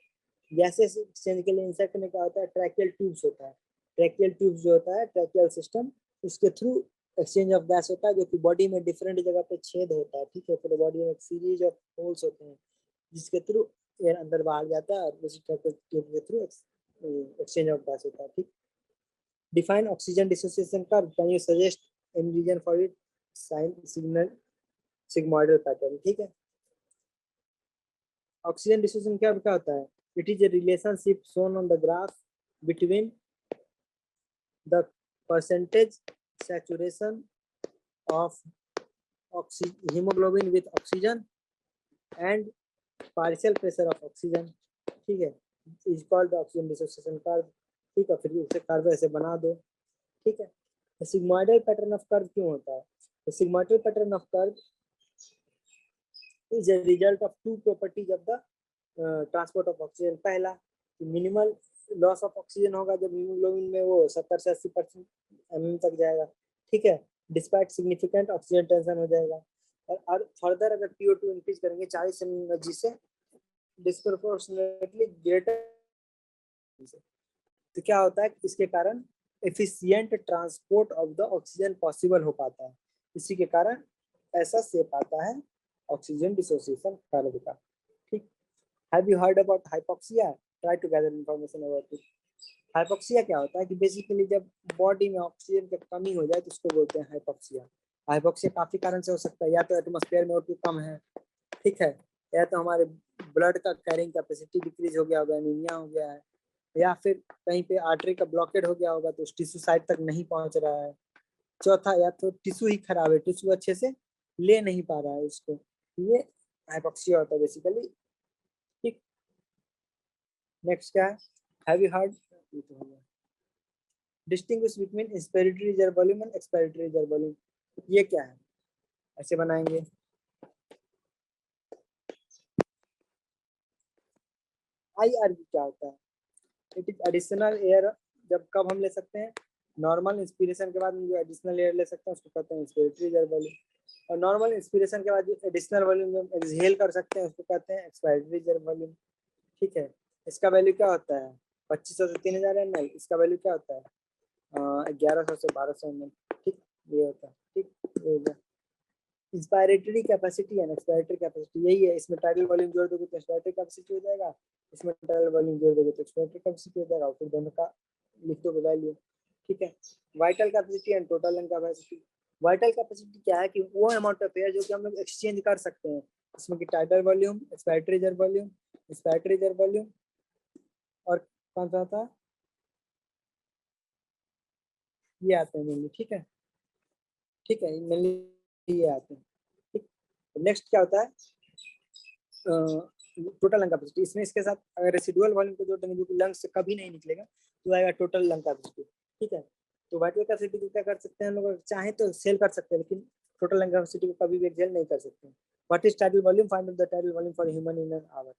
Gaseous exchange के लिए इंसेक्ट में क्या होता है, ट्रैकियल ट्यूब्स होता है। ट्रैकियल ट्यूब्स जो होता है, ट्रैकियल सिस्टम, उसके थ्रू एक्सचेंज ऑफ गैस होता है, जो कि बॉडी में डिफरेंट जगह पे छेद होता है। ठीक है, पूरे बॉडी में एक सीरीज ऑफ होल्स होते हैं जिसके थ्रू एयर अंदर बाहर जाता है, और उसी ट्यूब के थ्रू एक्सचेंज ऑफ गैस होता है। ठीक, define oxygen dissociation curve, can you suggest any reason for it, sign signal sigmoidal pattern. ठीक है, ऑक्सीजन डिसोसिएशन कर्व क्या होता है, it is a relationship shown on the graph between the percentage saturation of hemoglobin with oxygen and partial pressure of oxygen। ठीक है, is called the oxygen dissociation curve. ठीक है, फिर उसे कर्व ऐसे बना दो। ठीक है, सिग्मोइडल पैटर्न ऑफ कर्व क्यों होता है, तो sigmoidal pattern of curve is a result of two properties of the transport of oxygen. पहला, मिनिमल लॉस ऑफ ऑक्सीजन होगा जब हीमोग्लोबिन में वो 70 से 80% mm तक जाएगा। ठीक है, डिस्पाइट सिग्निफिकेंट ऑक्सीजन टेंशन हो जाएगा। और फर्दर अगर PO2 इंक्रीज करेंगे 40 mg से डिस्प्रोपोर्शनेटली ग्रेटर, तो क्या होता है इसके कारण efficient transport of the oxygen possible हो पाता है। इसी के कारण ऐसा शेप आता है ऑक्सीजन डिसोसिएशन कर्व का। ठीक, have you heard about hypoxia? Try to gather information about it. Hypoxia क्या होता है कि बेसिकली जब बॉडी में ऑक्सीजन की कमी हो जाए तो उसको बोलते हैं हाइपोक्सिया। हाइपोक्सिया काफी कारण से हो सकता है, या तो एटमॉस्फेयर में O2 कम है, ठीक है, या तो हमारे ब्लड का कैरिंग कैपेसिटी डिक्रीज हो गया होगा, एनीमिया हो गया है, या फिर कहीं पे आर्टरी का ब्लॉकेड हो गया होगा तो उस टिश्यू साइड तक नहीं पहुंच रहा है। चौथा, या तो टिश्यू ही खराब है, टिश्यू अच्छे से ले नहीं पा रहा है उसको, ये हाइपोक्सिया होता है बेसिकली। ठीक, नेक्स्ट क्या है, have you heard distinguish between inspiratory reserve volume and expiratory reserve volume? ये क्या है, ऐसे बनाएंगे। IRV क्या होता है? It is additional air. जब कब हम ले सकते हैं, नॉर्मल इंस्पिरेशन के बाद जो एडिशनल एयर ले सकते हैं उसको कहते हैं इंस्पिरेटरी रिजर्व वॉल्यूम, और नॉर्मल इंस्पिरेशन के बाद जो एडिशनल वॉल्यूम जो एक्सहेल कर सकते हैं उसको कहते हैं एक्सपायरेटरी रिजर्व वॉल्यूम। ठीक है, इसका वैल्यू क्या होता है, 2500 से 3000 ml। इसका वैल्यू क्या होता है, 1100 से 1200 ml। ठीक, ये होता है। ठीक, ये हो गया। Inspiratory capacity and expiratory capacity यही है, इसमें टाइडल वॉल्यूम जोड़ दोगे तो एक्सपायरेटरी कैपेसिटी हो जाएगा, इसमें टाइडल वॉल्यूम जोड़ दोगे तो एक्सपायरेटरी कैपेसिटी हो जाएगा, फिर दोनों का लिख दो वैल्यू। ठीक है, vital capacity and total lung capacity. Vital capacity क्या है कि वो अमाउंट ऑफ एयर जो कि हम लोग एक्सचेंज कर सकते हैं, इसमें कि tidal volume, expiratory reserve volume, expiratory reserve volume, और कौन सा होता है, ये आते हैं मेनली। ठीक है, ठीक है, मेनली ये आते हैं। ठीक, नेक्स्ट क्या होता है, टोटल लंग कैपेसिटी। इसमें इसके साथ अगर रेसिडुअल वॉल्यूम को जोड़ देंगे जो कि लंग से कभी नहीं निकलेगा तो आएगा टोटल लंग कैपेसिटी। ठीक है, तो वाइटल कैपेसिटी को क्या कर सकते हैं हम लोग, चाहे तो सेल कर सकते हैं, लेकिन टोटल लंग कैपेसिटी को कभी भी एक्सेल नहीं कर सकते। What is tidal volume? Find out the tidal volume for human in an hour.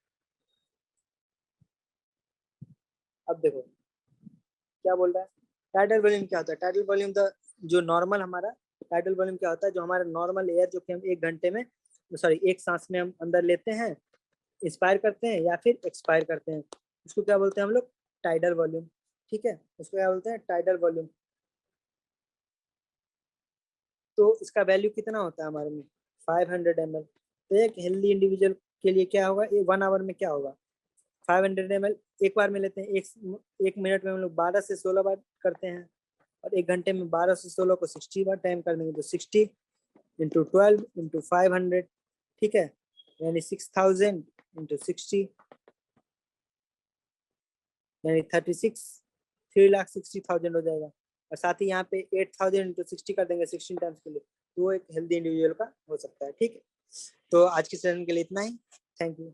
अब देखो क्या बोल रहा है, टाइडल वॉल्यूम क्या होता है, टाइडल वॉल्यूम द जो नॉर्मल हमारा टाइडल वॉल्यूम क्या होता है, जो हमारा नॉर्मल एयर जो कि हम एक घंटे में, सॉरी एक सांस में हम अंदर लेते हैं, इंस्पायर करते हैं या फिर एक्सपायर करते हैं, उसको क्या बोलते हैं हम लोग, टाइडल वॉल्यूम। ठीक है, उसको क्या बोलते हैं, टाइडल वॉल्यूम। तो इसका वैल्यू कितना होता है हमारे में, 500 ml। तो एक हेल्दी इंडिविजुअल के लिए क्या होगा, 1 आवर में क्या होगा, 500 ml एक बार में लेते हैं। एक मिनट में हम लोग 12 से 16 बार करते हैं, और एक घंटे में 12 से 16 को 60 बार टाइम कर देंगे तो 60 इंटू 12 इंटू 500। ठीक है, यानी 6000 इंटू 60 यानी 3,60,000 हो जाएगा, और साथ ही यहाँ पे 8000 इंटू 60 कर देंगे 16 टाइम्स के लिए, तो वो एक हेल्दी इंडिविजुअल का हो सकता है। ठीक है, तो आज के सेशन के लिए इतना ही, थैंक यू।